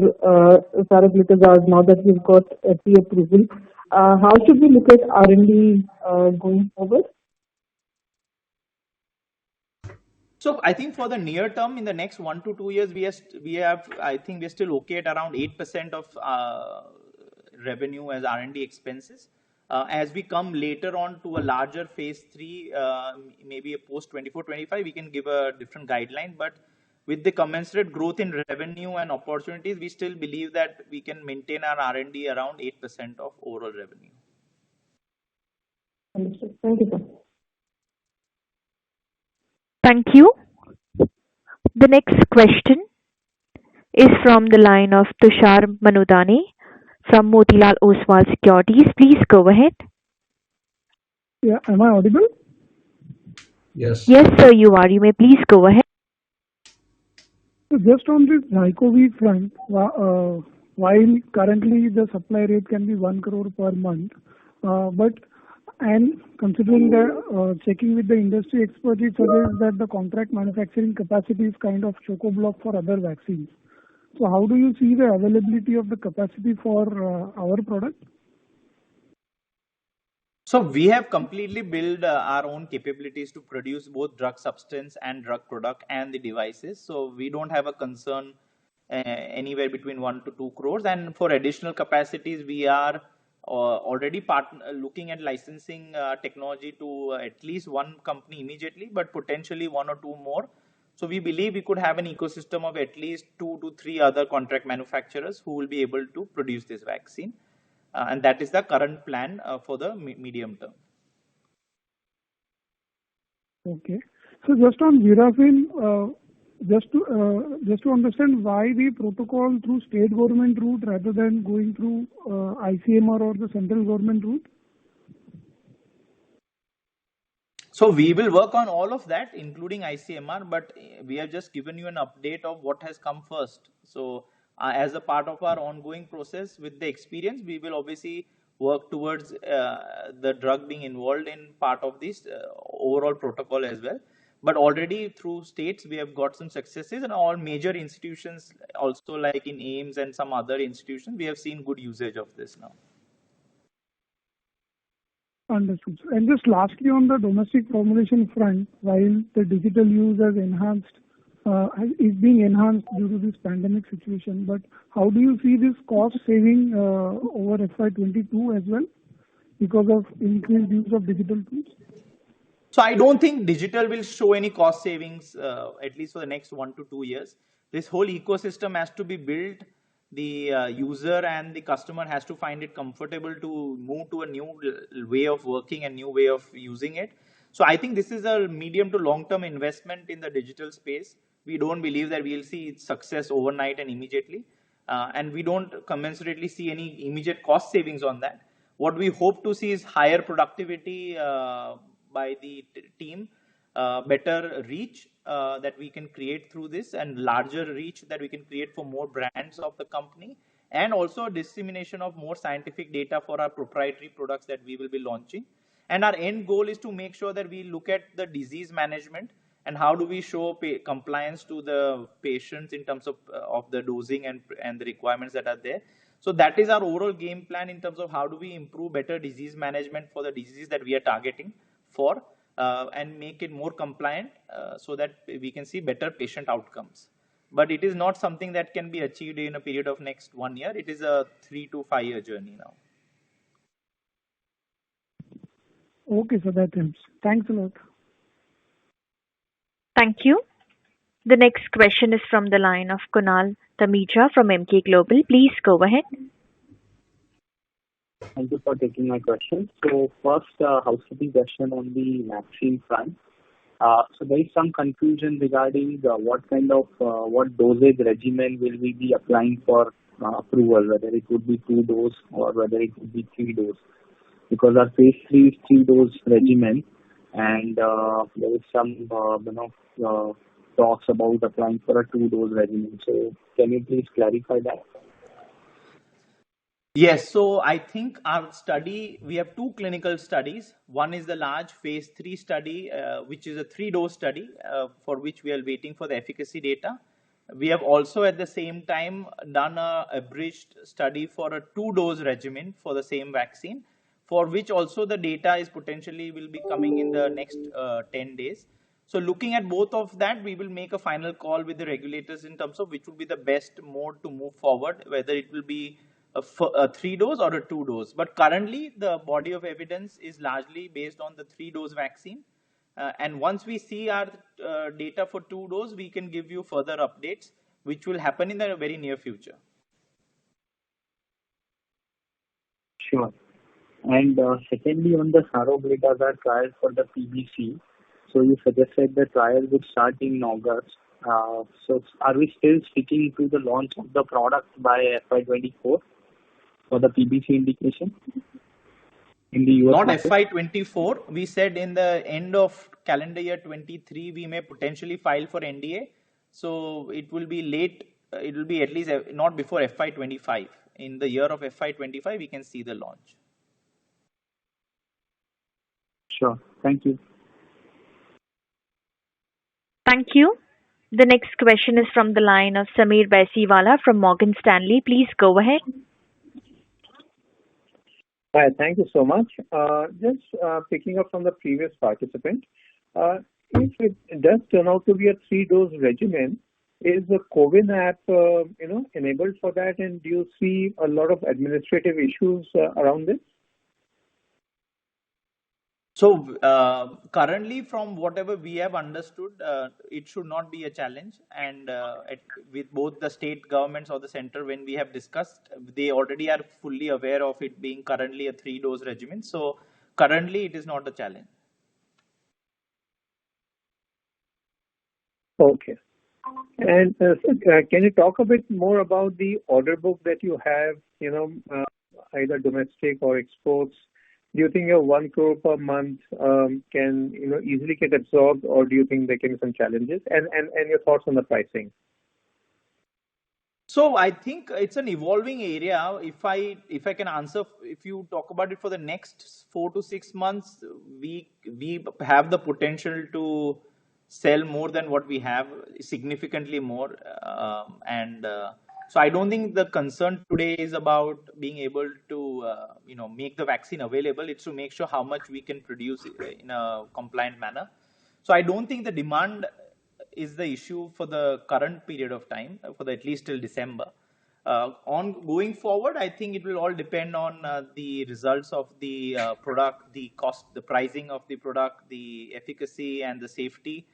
Saraglitazar, now that we've got FDA approval, how should we look at R&D going forward? So I think for the near term, in the next 1 to 2 years, I think we're still okay at around 8% of revenue as R&D expenses. As we come later on to a larger phase three, maybe a post 24-25, we can give a different guideline. But with the commensurate growth in revenue and opportunities, we still believe that we can maintain our R&D around 8% of overall revenue. Understood. Thank you, sir. Thank you. The next question is from the line of Tushar Manudhane from Motilal Oswal Securities. Please go ahead. Yeah, am I audible? Yes. Yes, sir, you are. You may please go ahead. So just on this Zycovy front, while currently the supply rate can be 1 crore per month, and considering the checking with the industry experts, it suggests that the contract manufacturing capacity is kind of choco-block for other vaccines. So how do you see the availability of the capacity for our product? So we have completely built our own capabilities to produce both drug substance and drug product and the devices. So we don't have a concern anywhere between 1 to 2 crores. And for additional capacities, we are already looking at licensing technology to at least one company immediately, but potentially 1 or 2 more. So we believe we could have an ecosystem of at least 2 to 3 other contract manufacturers who will be able to produce this vaccine. And that is the current plan for the medium term. Okay. So just on Virafin, just to understand why the protocol through state government route rather than going through ICMR or the central government route? So we will work on all of that, including ICMR, but we have just given you an update of what has come first. So as a part of our ongoing process with the experience, we will obviously work towards the drug being involved in part of this overall protocol as well. But already through states, we have got some successes, and all major institutions, also like in AIIMS and some other institutions, we have seen good usage of this now. Understood. And just lastly, on the domestic formulation front, while the digital use has is being enhanced due to this pandemic situation, but how do you see this cost saving over FY22 as well because of increased use of digital tools? So I don't think digital will show any cost savings, at least for the next 1 to 2 years. This whole ecosystem has to be built. The user and the customer has to find it comfortable to move to a new way of working and new way of using it. So I think this is a medium to long-term investment in the digital space. We don't believe that we'll see success overnight and immediately. And we don't commensurately see any immediate cost savings on that. What we hope to see is higher productivity by the team, better reach that we can create through this, and larger reach that we can create for more brands of the company, and also a dissemination of more scientific data for our proprietary products that we will be launching. And our end goal is to make sure that we look at the disease management and how do we show compliance to the patients in terms of the dosing and the requirements that are there. So that is our overall game plan in terms of how do we improve better disease management for the disease that we are targeting for, and make it more compliant so that we can see better patient outcomes. But it is not something that can be achieved in a period of next 1 year. It is a 3 to 5 year journey now. Okay, so that helps. Thanks a lot. Thank you. The next question is from the line of Kunal Tamija from Emkay Global. Please go ahead. Thank you for taking my question. So first, housekeeping question on the vaccine front. So there is some confusion regarding what kind of what dosage regimen will we be applying for approval, whether it would be 2 dose or whether it would be 3 dose. Because our phase 3 is 3 dose regimen, and there is some talks about applying for a 2 dose regimen. So can you please clarify that? Yes, so I think our study, we have 2 clinical studies. One is the large phase 3 study, which is a 3 dose study for which we are waiting for the efficacy data. We have also at the same time done a abridged study for a 2 dose regimen for the same vaccine, for which also the data is potentially will be coming in the next 10 days. So looking at both of that, we will make a final call with the regulators in terms of which would be the best mode to move forward, whether it will be a 3-dose or a 2-dose. But currently, the body of evidence is largely based on the 3-dose vaccine. And once we see our data for 2-dose, we can give you further updates, which will happen in the very near future. Sure. And secondly, on the saroglitazar trial for the PBC, so you suggested the trial would start in August. So are we still sticking to the launch of the product by FY24 for the PBC indication in the US Not market? FY24. We said in the end of calendar year 23, we may potentially file for NDA. So it will be late. It will be at least not before FY25. In the year of FY25, we can see the launch. Sure. Thank you. Thank you. The next question is from the line of Sameer Baisiwala from Morgan Stanley. Please go ahead. Hi, thank you so much. Just picking up from the previous participant, if it does turn out to be a 3-dose regimen, is the CoWIN app, enabled for that, and do you see a lot of administrative issues around this? So currently, from whatever we have understood, it should not be a challenge. And with both the state governments or the center, when we have discussed, they already are fully aware of it being currently a 3-dose regimen. So currently, it is not a challenge. Okay. And can you talk a bit more about the order book that you have, either domestic or exports? Do you think your 1 crore per month can easily get absorbed, or do you think there can be some challenges? And your thoughts on the pricing? So I think it's an evolving area. If I can answer, if you talk about it for the next 4 to 6 months, we have the potential to sell more than what we have, significantly more, so I don't think the concern today is about being able to, make the vaccine available. It's to make sure how much we can produce in a compliant manner. So I don't think the demand is the issue for the current period of time, for at least till December. Going forward, I think it will all depend on the results of the product, the cost, the pricing of the product, the efficacy and the safety.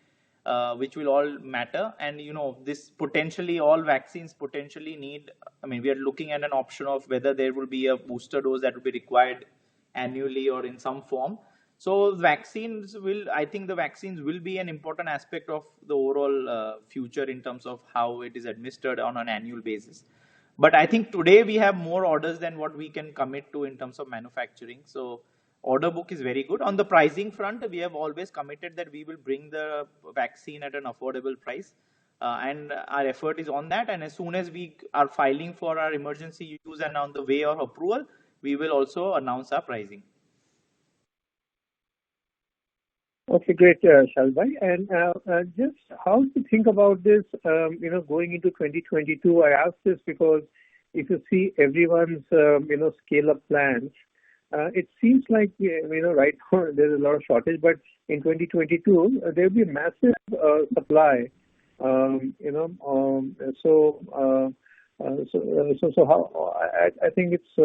Which will all matter. And, this potentially all vaccines potentially need, we are looking at an option of whether there will be a booster dose that will be required annually or in some form. So I think the vaccines will be an important aspect of the overall future in terms of how it is administered on an annual basis. But I think today we have more orders than what we can commit to in terms of manufacturing. So order book is very good. On the pricing front, we have always committed that we will bring the vaccine at an affordable price. And our effort is on that. And as soon as we are filing for our emergency use and on the way of approval, we will also announce our pricing. Okay, great, Shalbhai. And just how do you think about this, going into 2022? I ask this because if you see everyone's, scale-up plans, it seems like, right now there's a lot of shortage, but in 2022, there'll be a massive supply, so how, I think it's,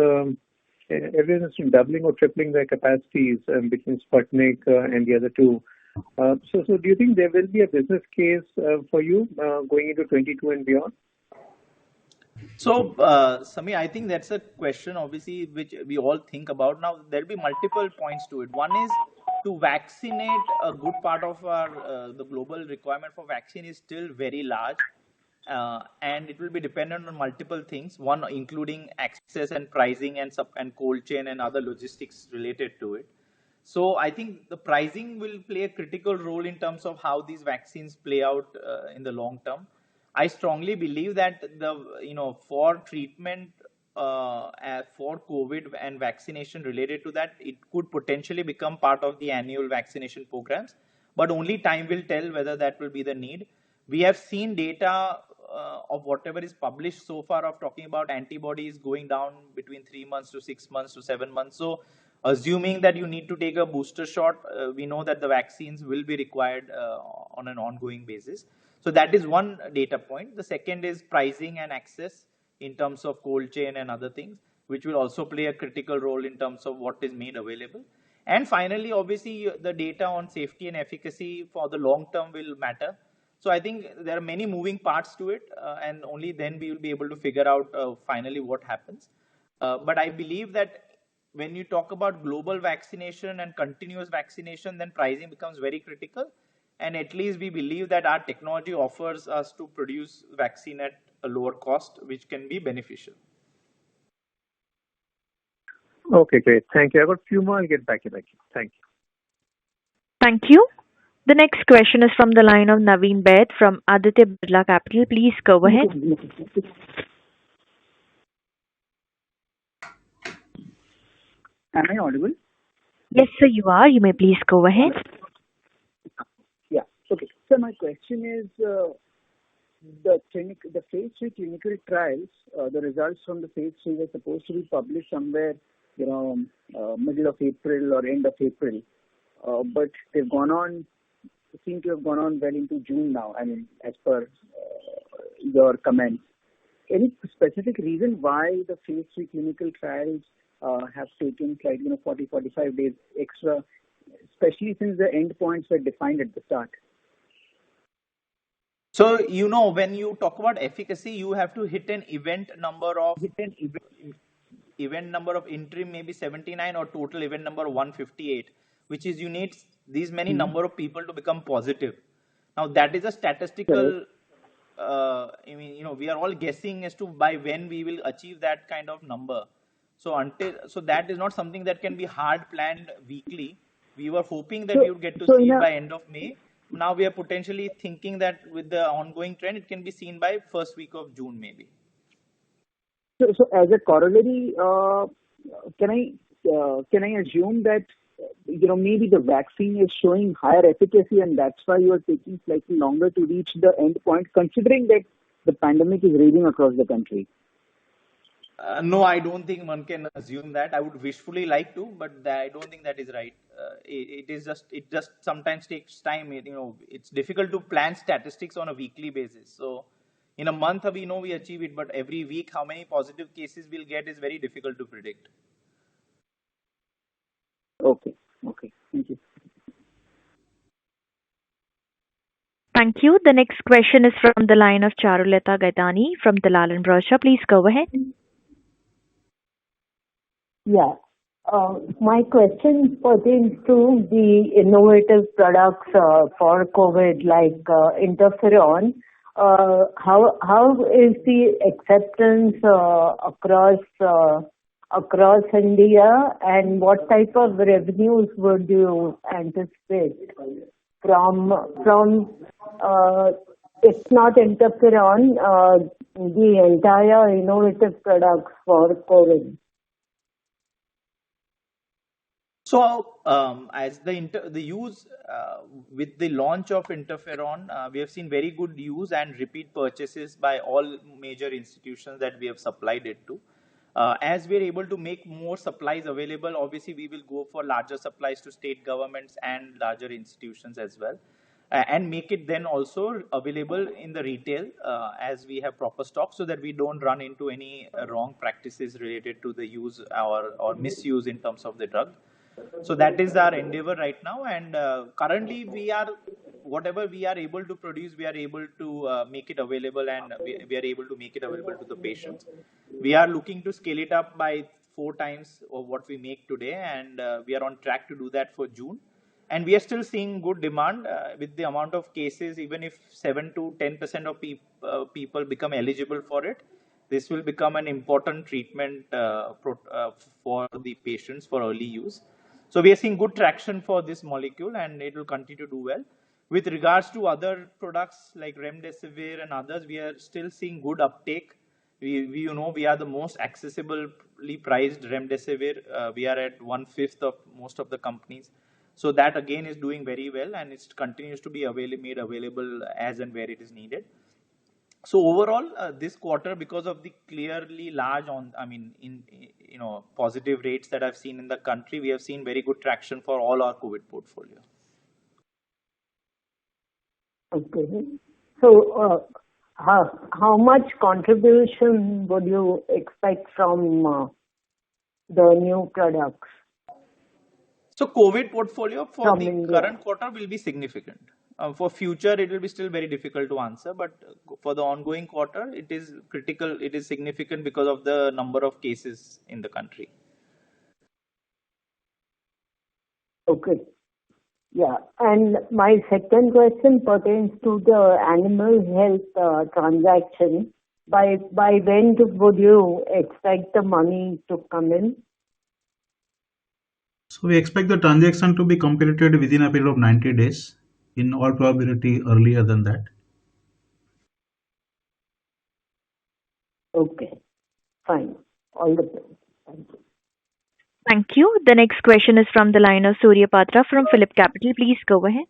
everyone is doubling or tripling their capacities between Sputnik and the other two. So do you think there will be a business case for you going into 22 and beyond? So, Samir, I think that's a question, obviously, which we all think about. Now, there'll be multiple points to it. One is to vaccinate a good part of our, the global requirement for vaccine is still very large. And it will be dependent on multiple things. One, including access and pricing and cold chain and other logistics related to it. So I think the pricing will play a critical role in terms of how these vaccines play out in the long term. I strongly believe that for treatment for COVID and vaccination related to that, it could potentially become part of the annual vaccination programs. But only time will tell whether that will be the need. We have seen data of whatever is published so far of talking about antibodies going down between 3 months to 6 months to 7 months. So Assuming that you need to take a booster shot, we know that the vaccines will be required on an ongoing basis. So that is one data point. The second is pricing and access in terms of cold chain and other things, which will also play a critical role in terms of what is made available. And finally, obviously, the data on safety and efficacy for the long term will matter. So I think there are many moving parts to it, and only then we will be able to figure out finally what happens. But I believe that when you talk about global vaccination and continuous vaccination, then pricing becomes very critical. And at least we believe that our technology offers us to produce vaccine at a lower cost, which can be beneficial. Okay, great. Thank you. I've got a few more. I'll get back in. Thank you. Thank you. The next question is from the line of Naveen Baid from Aditya Birla Capital. Please go ahead. Am I audible? Yes, sir, you are. You may please go ahead. Yeah. Okay. So my question is, the phase 3 clinical trials, the results from the phase 3 were supposed to be published somewhere, middle of April or end of April, but they've seem to have gone on well into June now. I mean, as per your comments, any specific reason why the phase 3 clinical trials have taken 40-45 days extra, especially since the endpoints were defined at the start? So, when you talk about efficacy, you have to hit an event number of interim maybe 79 or total event number 158, which is you need these many number of people to become positive. Now that is a statistical. We are all guessing as to by when we will achieve that kind of number. So that is not something that can be hard planned weekly. We were hoping that we would get to see it by end of May. Now we are potentially thinking that with the ongoing trend, it can be seen by first week of June maybe. So as a corollary, can I assume that maybe the vaccine is showing higher efficacy and that's why you are taking slightly longer to reach the end point, considering that the pandemic is raging across the country? No, I don't think one can assume that. I would wishfully like to, but I don't think that is right. It just sometimes takes time. It's difficult to plan statistics on a weekly basis. So in a month, we know we achieve it, but every week, how many positive cases we'll get is very difficult to predict. Okay. Thank you. Thank you. The next question is from the line of Charulata Gaidani from Dalal & Broacha. Please go ahead. Yeah. My question pertains to the innovative products for COVID, like interferon. How is the acceptance across India, and what type of revenues would you anticipate from if not interferon, the entire innovative products for COVID? So, as the use with the launch of interferon, we have seen very good use and repeat purchases by all major institutions that we have supplied it to. As we are able to make more supplies available, obviously we will go for larger supplies to state governments and larger institutions as well, and make it then also available in the retail as we have proper stock, so that we don't run into any wrong practices related to the use or misuse in terms of the drug. So that is our endeavor right now, and currently whatever we are able to produce, we are able to make it available, and we are able to make it available to the patients. We are looking to scale it up by 4 times of what we make today, and we are on track to do that for June. And we are still seeing good demand with the amount of cases. Even if 7 to 10% of people become eligible for it, this will become an important treatment for the patients for early use. So we are seeing good traction for this molecule, and it will continue to do well. With regards to other products like remdesivir and others, we are still seeing good uptake. We are the most accessibly priced remdesivir. We are at 1/5 of most of the companies. So that again is doing very well, and it continues to be made available as and where it is needed. So overall, this quarter, because of the clearly large positive rates that I've seen in the country, we have seen very good traction for all our COVID portfolio. Okay. So, how much contribution would you expect from the new products? So COVID portfolio for From the India. current quarter will be significant. For future, it will be still very difficult to answer, but for the ongoing quarter, it is critical, it is significant because of the number of cases in the country. Okay. Yeah. And my second question pertains to the animal health transaction. By when would you expect the money to come in? So we expect the transaction to be completed within a period of 90 days, in all probability earlier than that. Okay, fine. All the best. Thank you. Thank you. The next question is from the line of Surya Patra from Phillip Capital. Please go ahead.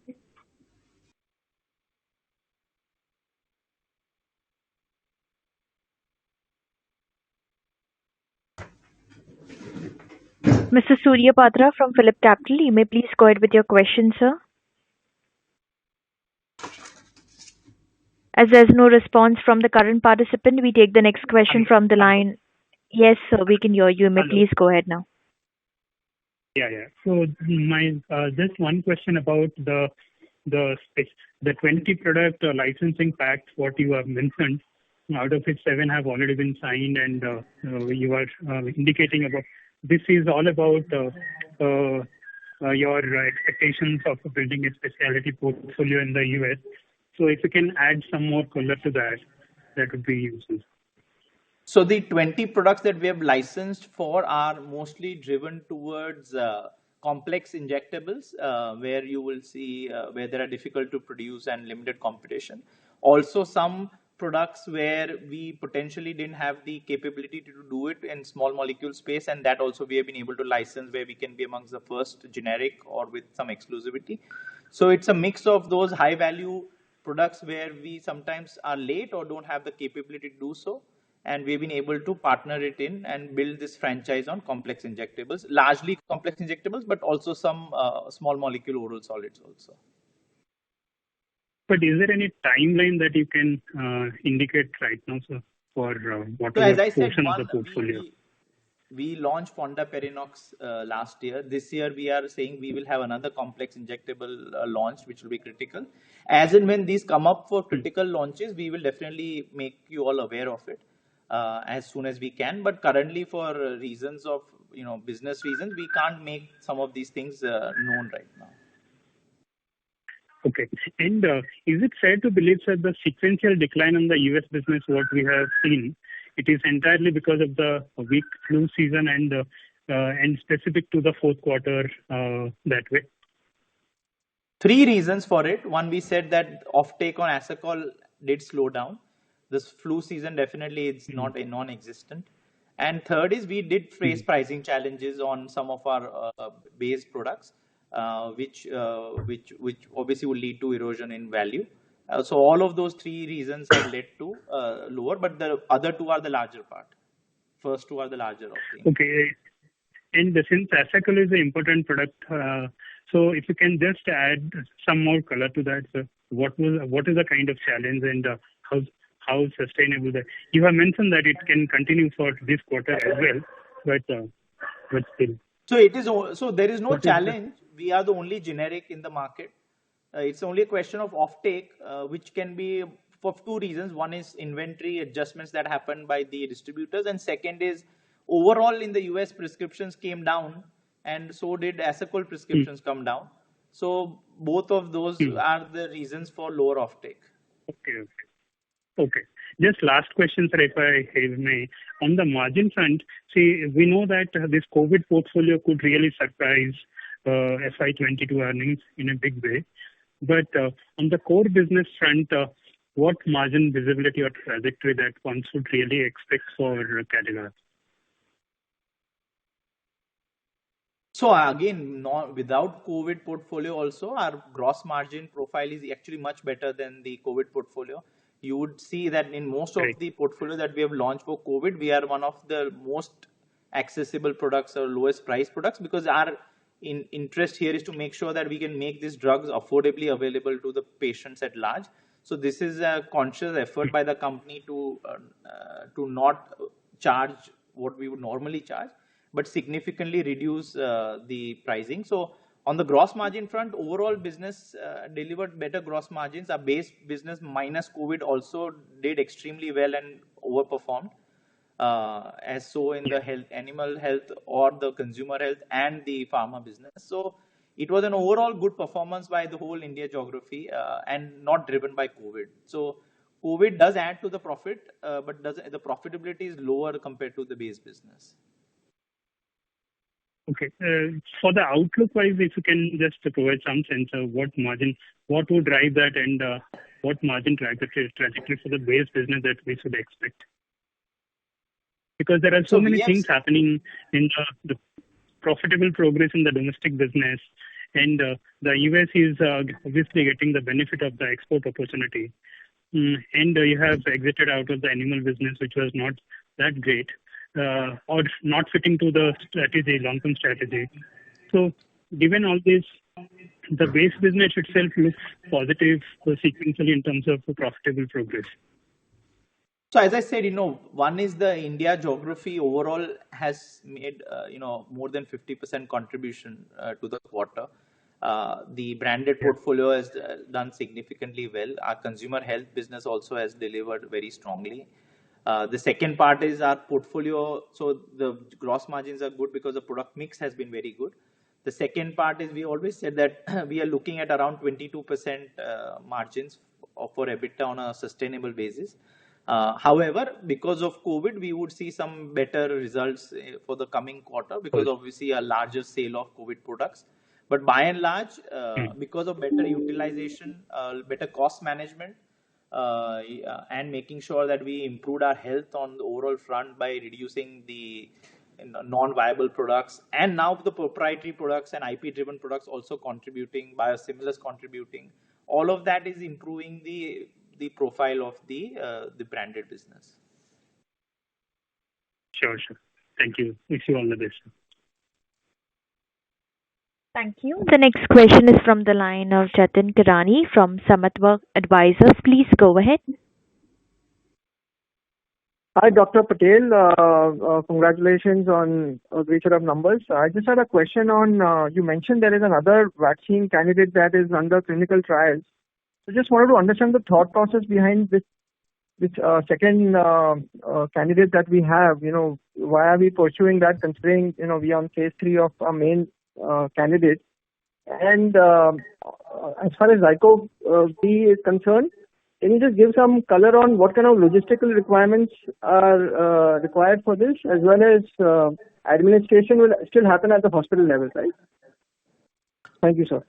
Mr. Surya Patra from Phillip Capital, you may please go ahead with your question, sir. As there's no response from the current participant, we take the next question from the line. Yes, sir, we can hear you. You may please go ahead now. Yeah. So my just one question about the 20 product licensing pacts what you have mentioned. Out of which 7 have already been signed, and you are indicating about this is all about your expectations of building a specialty portfolio in the US. So if you can add some more color to that, that would be useful. So the 20 products that we have licensed for are mostly driven towards complex injectables, where you will see where they are difficult to produce and limited competition. Also some products where we potentially didn't have the capability to do it in small molecule space, and that also we have been able to license, where we can be amongst the first generic or with some exclusivity. So it's a mix of those high value products where we sometimes are late or don't have the capability to do so, and we've been able to partner it in and build this franchise on complex injectables, largely complex injectables, but also some small molecule oral solids also. But is there any timeline that you can indicate right now, sir, for what so is as the I said, portion of the portfolio? We launched Fondaparinux last year. This year we are saying we will have another complex injectable launch, which will be critical. As and when these come up for critical launches, we will definitely make you all aware of it as soon as we can. But currently, for reasons of business reasons, we can't make some of these things known right now. Okay. And is it fair to believe that the sequential decline in the US business, what we have seen, it is entirely because of the weak flu season and specific to the fourth quarter that way? 3 reasons for it. One, we said that offtake on Asacol did slow down. This flu season definitely is not a non-existent. And third is we did face pricing challenges on some of our base products, which obviously will lead to erosion in value. So all of those 3 reasons have led to lower, but the other 2 are the larger part. First 2 are the larger of things. Okay. And since Asacol is an important product, so if you can just add some more color to that, sir, what is the kind of challenge and how sustainable that? You have mentioned that it can continue for this quarter as well, but still. So there is no challenge. We are the only generic in the market. It's only a question of offtake, which can be for 2 reasons. One is inventory adjustments that happen by the distributors, and second is overall in the US prescriptions came down, and so did Asacol prescriptions come down. So both of those are the reasons for lower offtake. Okay. Just last question, sir, if I may. On the margin front, see, we know that this COVID portfolio could really surprise FY22 earnings in a big way. But on the core business front, what margin visibility or trajectory that one should really expect for Cadila? So again, without COVID portfolio also, our gross margin profile is actually much better than the COVID portfolio. you would see that in most of the portfolio that we have launched for COVID, we are one of the most accessible products or lowest price products, because our interest here is to make sure that we can make these drugs affordably available to the patients at large. So this is a conscious effort by the company to not charge what we would normally charge, but significantly reduce the pricing. So on the gross margin front, overall business delivered better gross margins. Our base business minus COVID also did extremely well and overperformed, as so in the health, animal health or the consumer health and the pharma business. So it was an overall good performance by the whole India geography, and not driven by COVID. So COVID does add to the profit, but the profitability is lower compared to the base business. Okay. For the outlook wise, if you can just provide some sense of what would drive that, and what margin trajectory for the base business that we should expect? Because there are so many things happening in the profitable progress in the domestic business, and the US is obviously getting the benefit of the export opportunity. And you have exited out of the animal business, which was not that great, or not fitting to the strategy, long-term strategy. So given all this, the base business itself looks positive sequentially in terms of profitable progress. So as I said, one is the India geography overall has made, more than 50% contribution to the quarter. The branded portfolio has done significantly well. Our consumer health business also has delivered very strongly. The second part is our portfolio. So the gross margins are good because the product mix has been very good. The second part is we always said that we are looking at around 22% margins for EBITDA on a sustainable basis. However, because of COVID, we would see some better results for the coming quarter, because obviously a larger sale of COVID products. But by and large, because of better utilization, better cost management, and making sure that we improved our health on the overall front by reducing the non-viable products, and now the proprietary products and IP-driven products also contributing, biosimilars contributing, all of that is improving the profile of the branded business. Sure. Thank you. Wish you all the best. Thank you. The next question is from the line of Jatin Kirani from Samatva Advisors. Please go ahead. Hi, Dr. Patel. Congratulations on a great set of numbers. I just had a question on, you mentioned there is another vaccine candidate that is under clinical trials. So just wanted to understand the thought process behind this second candidate that we have. Why are we pursuing that, considering we are on phase 3 of our main candidate? And as far as ZyCoV-D is concerned, can you just give some color on what kind of logistical requirements are required for this, as well as administration will still happen at the hospital level, right? Thank you, sir.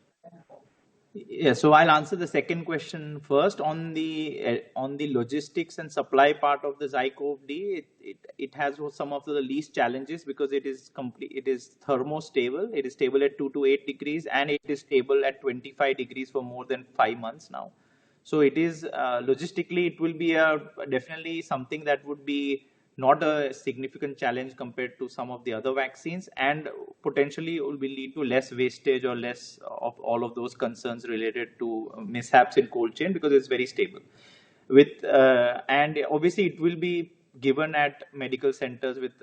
Yeah, so I'll answer the second question first. On the logistics and supply part of the ZyCoV-D, it has some of the least challenges, because it is thermostable. It is stable at 2 to 8 degrees, and it is stable at 25 degrees for more than 5 months now. So it is logistically, it will be definitely something that would be not a significant challenge compared to some of the other vaccines, and potentially it will lead to less wastage or less of all of those concerns related to mishaps in cold chain, because it's very stable. And obviously it will be given at medical centers with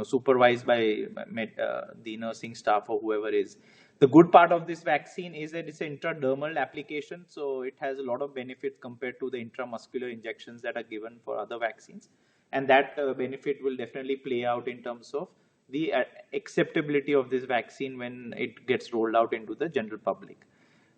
supervised by the nursing staff or whoever is. The good part of this vaccine is that it's an intradermal application, so it has a lot of benefits compared to the intramuscular injections that are given for other vaccines. And that benefit will definitely play out in terms of the acceptability of this vaccine when it gets rolled out into the general public.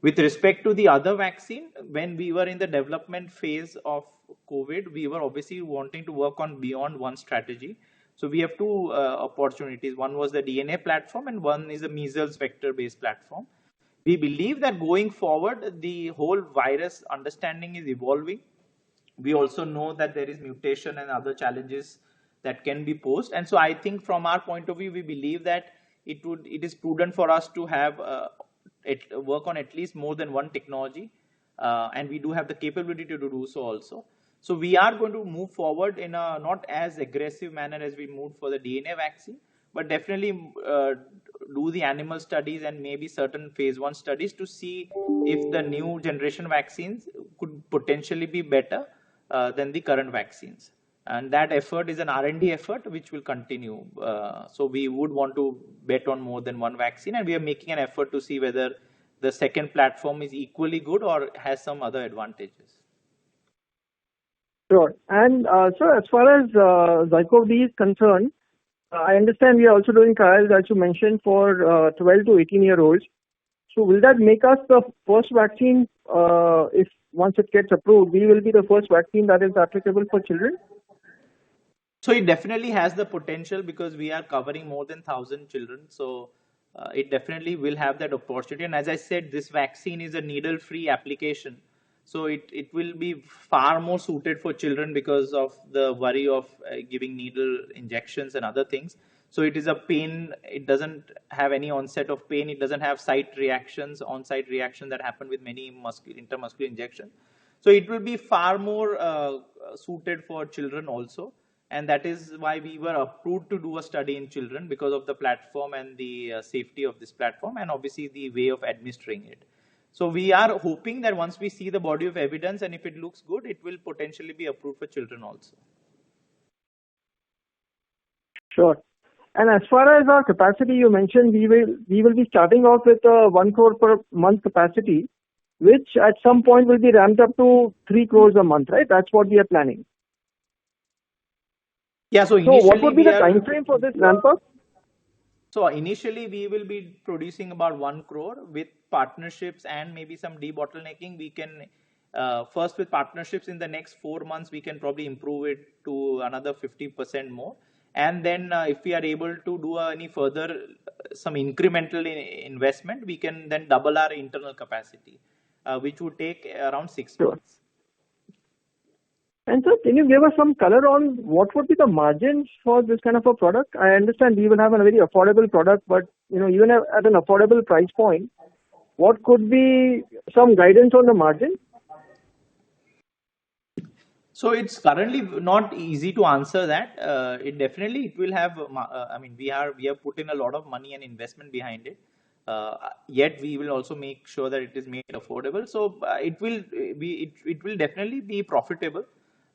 With respect to the other vaccine, when we were in the development phase of COVID, we were obviously wanting to work on beyond one strategy. So we have two opportunities. One was the DNA platform, and one is a measles vector-based platform. We believe that going forward, the whole virus understanding is evolving. We also know that there is mutation and other challenges that can be posed. And so I think from our point of view, we believe that it is prudent for us to have work on at least more than one technology. and we do have the capability to do so also. So we are going to move forward in a not as aggressive manner as we moved for the DNA vaccine, but definitely do the animal studies and maybe certain phase 1 studies to see if the new generation vaccines could potentially be better than the current vaccines. And that effort is an R&D effort which will continue. So we would want to bet on more than one vaccine, and we are making an effort to see whether the second platform is equally good or has some other advantages. Sure. And so as far as ZyCoV-D is concerned, I understand we are also doing trials, as you mentioned, for 12 to 18-year-olds. So will that make us the first vaccine, if once it gets approved, we will be the first vaccine that is applicable for children? So it definitely has the potential because we are covering more than 1,000 children. So it definitely will have that opportunity. And as I said, this vaccine is a needle-free application. So it will be far more suited for children because of the worry of giving needle injections and other things. So it is a pain, it doesn't have any onset of pain, it doesn't have site reactions, on-site reaction that happen with many intermuscular injections. So it will be far more suited for children also. And that is why we were approved to do a study in children because of the platform and the safety of this platform and obviously the way of administering it. So we are hoping that once we see the body of evidence and if it looks good, it will potentially be approved for children also. Sure. And as far as our capacity, you mentioned we will be starting off with a 1 crore per month capacity, which at some point will be ramped up to 3 crores a month, right? That's what we are planning. Yeah. So what would be the time frame for this ramp up? So initially we will be producing about 1 crore with partnerships and maybe some debottlenecking. We can first with partnerships in the next 4 months, we can probably improve it to another 50% more. And then if we are able to do any further, some incremental investment, we can then double our internal capacity, which would take around 6 months. And sir, can you give us some color on what would be the margins for this kind of a product? I understand we will have a very affordable product, but even at an affordable price point, what could be some guidance on the margin? So it's currently not easy to answer that. It will have. We have put in a lot of money and investment behind it. Yet we will also make sure that it is made affordable. So it will definitely be profitable.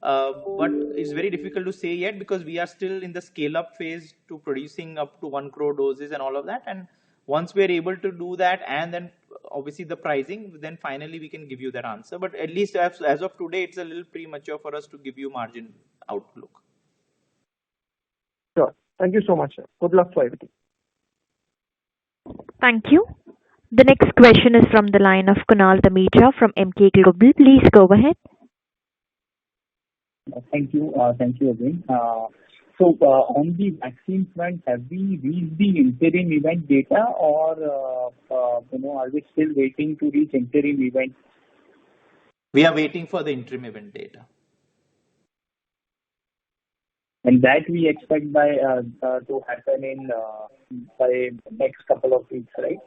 But it's very difficult to say yet because we are still in the scale-up phase to producing up to 1 crore doses and all of that. And once we are able to do that, and then obviously the pricing, then finally we can give you that answer. But at least as of today, it's a little premature for us to give you margin outlook. Sure. Thank you so much, sir. Good luck for everything. Thank you. The next question is from the line of Kunal Dhamija from Emkay Global. Please go ahead. Thank you. Thank you again. So on the vaccine front, have we reached the interim event data, or are we still waiting to reach interim event? We are waiting for the interim event data, and that we expect to happen by next couple of weeks, right?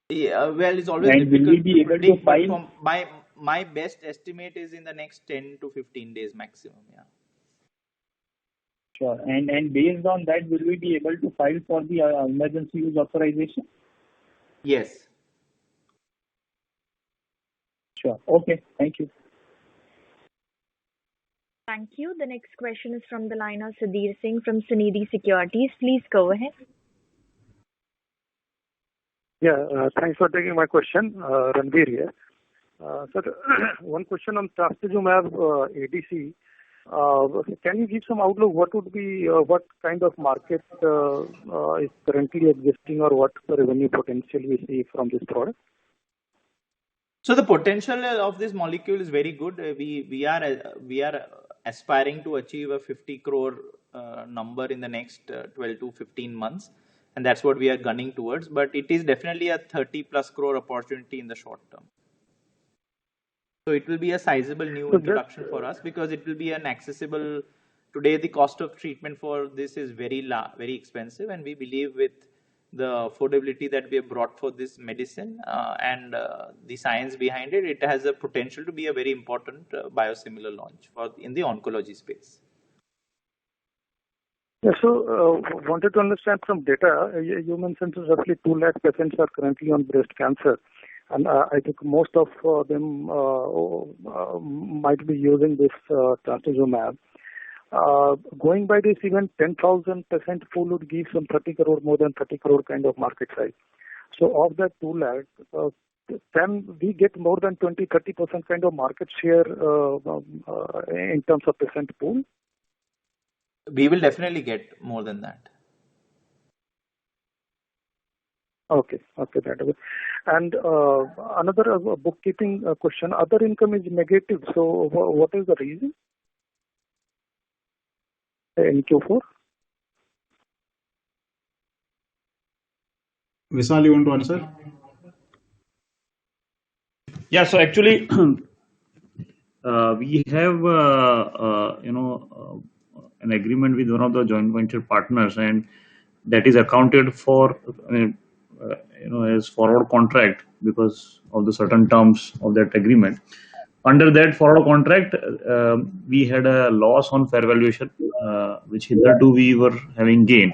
Yeah. Well, it's always and difficult will we be able to file? My best estimate is in the next 10 to 15 days maximum. Yeah. Sure. And based on that, will we be able to file for the emergency use authorization? Yes. Sure. Okay. Thank you. Thank you. The next question is from the line of Sudhir Singh from Sunidhi Securities. Please go ahead. Yeah. Thanks for taking my question. Ranveer here. Sir, one question on trastuzumab ADC. Can you give some outlook? What would be what kind of market is currently existing, or what revenue potential we see from this product? So the potential of this molecule is very good. We are aspiring to achieve a 50 crore number in the next 12 to 15 months, and that's what we are gunning towards. But it is definitely a 30 plus crore opportunity in the short term. So it will be a sizable new introduction for us because it will be an accessible. Today, the cost of treatment for this is very expensive, and we believe with the affordability that we have brought for this medicine and the science behind it, it has a potential to be a very important biosimilar launch in the oncology space. Yeah, so wanted to understand from data, you mentioned roughly 2 lakh patients are currently on breast cancer. And I think most of them might be using this trastuzumab. Going by this, even 10,000 patient pool would give some 30 crore, more than 30 crore kind of market size. So of that 2 lakh, can we get more than 20-30% kind of market share in terms of patient pool? We will definitely get more than that. Okay, that is. And another bookkeeping question, other income is negative. So what is the reason in Q4? Vishal, you want to answer? Yeah, so actually, we have an agreement with one of the joint venture partners, and that is accounted for, as forward contract because of the certain terms of that agreement. Under that forward contract, we had a loss on fair valuation, which hitherto we were having gain.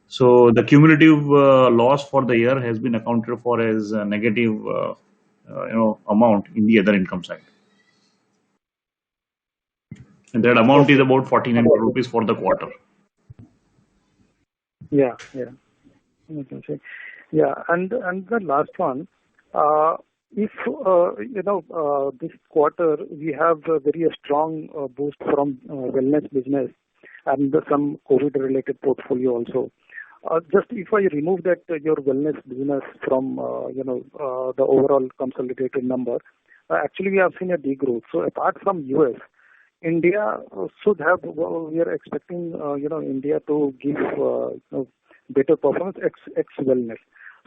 So the cumulative loss for the year has been accounted for as a negative, amount in the other income side. And that amount is about 49 crore rupees for the quarter. Yeah. Okay. Yeah, and the last one, if this quarter we have a very strong boost from wellness business and some COVID-related portfolio also. Just if I remove that your wellness business from the overall consolidated number, actually we have seen a degrowth. So apart from US, India should have. We are expecting India to give better performance ex wellness.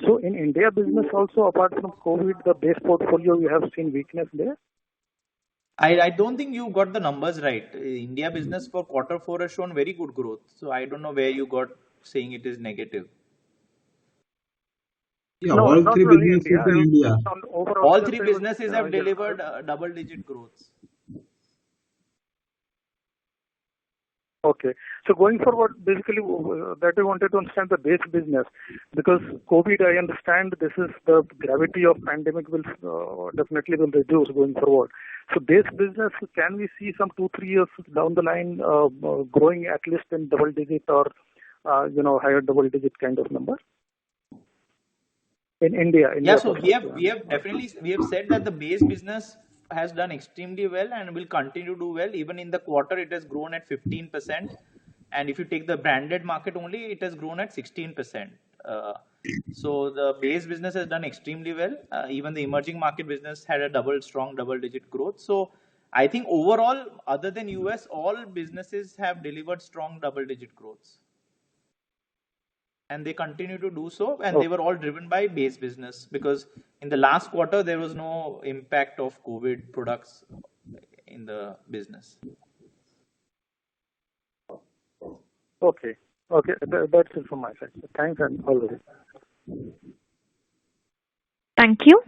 So in India business also, apart from COVID, the base portfolio we have seen weakness there. I don't think you got the numbers right. India business for Q4 has shown very good growth. So I don't know where you got saying it is negative. Yeah, no, all three businesses in India. All three businesses have delivered double-digit growths. Okay. So going forward, basically, that I wanted to understand the base business, because COVID, I understand this is the gravity of pandemic will definitely will reduce going forward. So base business, can we see some 2-3 years down the line growing at least in double digit or higher double digit kind of number in India? So we have said that the base business has done extremely well and will continue to do well. Even in the quarter, it has grown at 15%. And if you take the branded market only, it has grown at 16%. So the base business has done extremely well. Even the emerging market business had a strong double-digit growth. So I think overall, other than US, all businesses have delivered strong double-digit growths. And they continue to do so, and they were all driven by base business, because in the last quarter there was no impact of COVID products in the business. Okay, that's it from my side. Thanks and all the best. Thank you.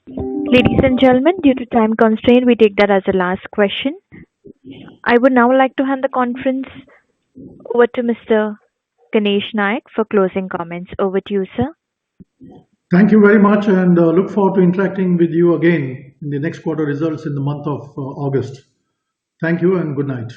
Ladies and gentlemen, due to time constraint, we take that as the last question. I would now like to hand the conference over to Mr. Ganesh Naik for closing comments. Over to you, sir. Thank you very much, and look forward to interacting with you again in the next quarter results in the month of August. Thank you and good night.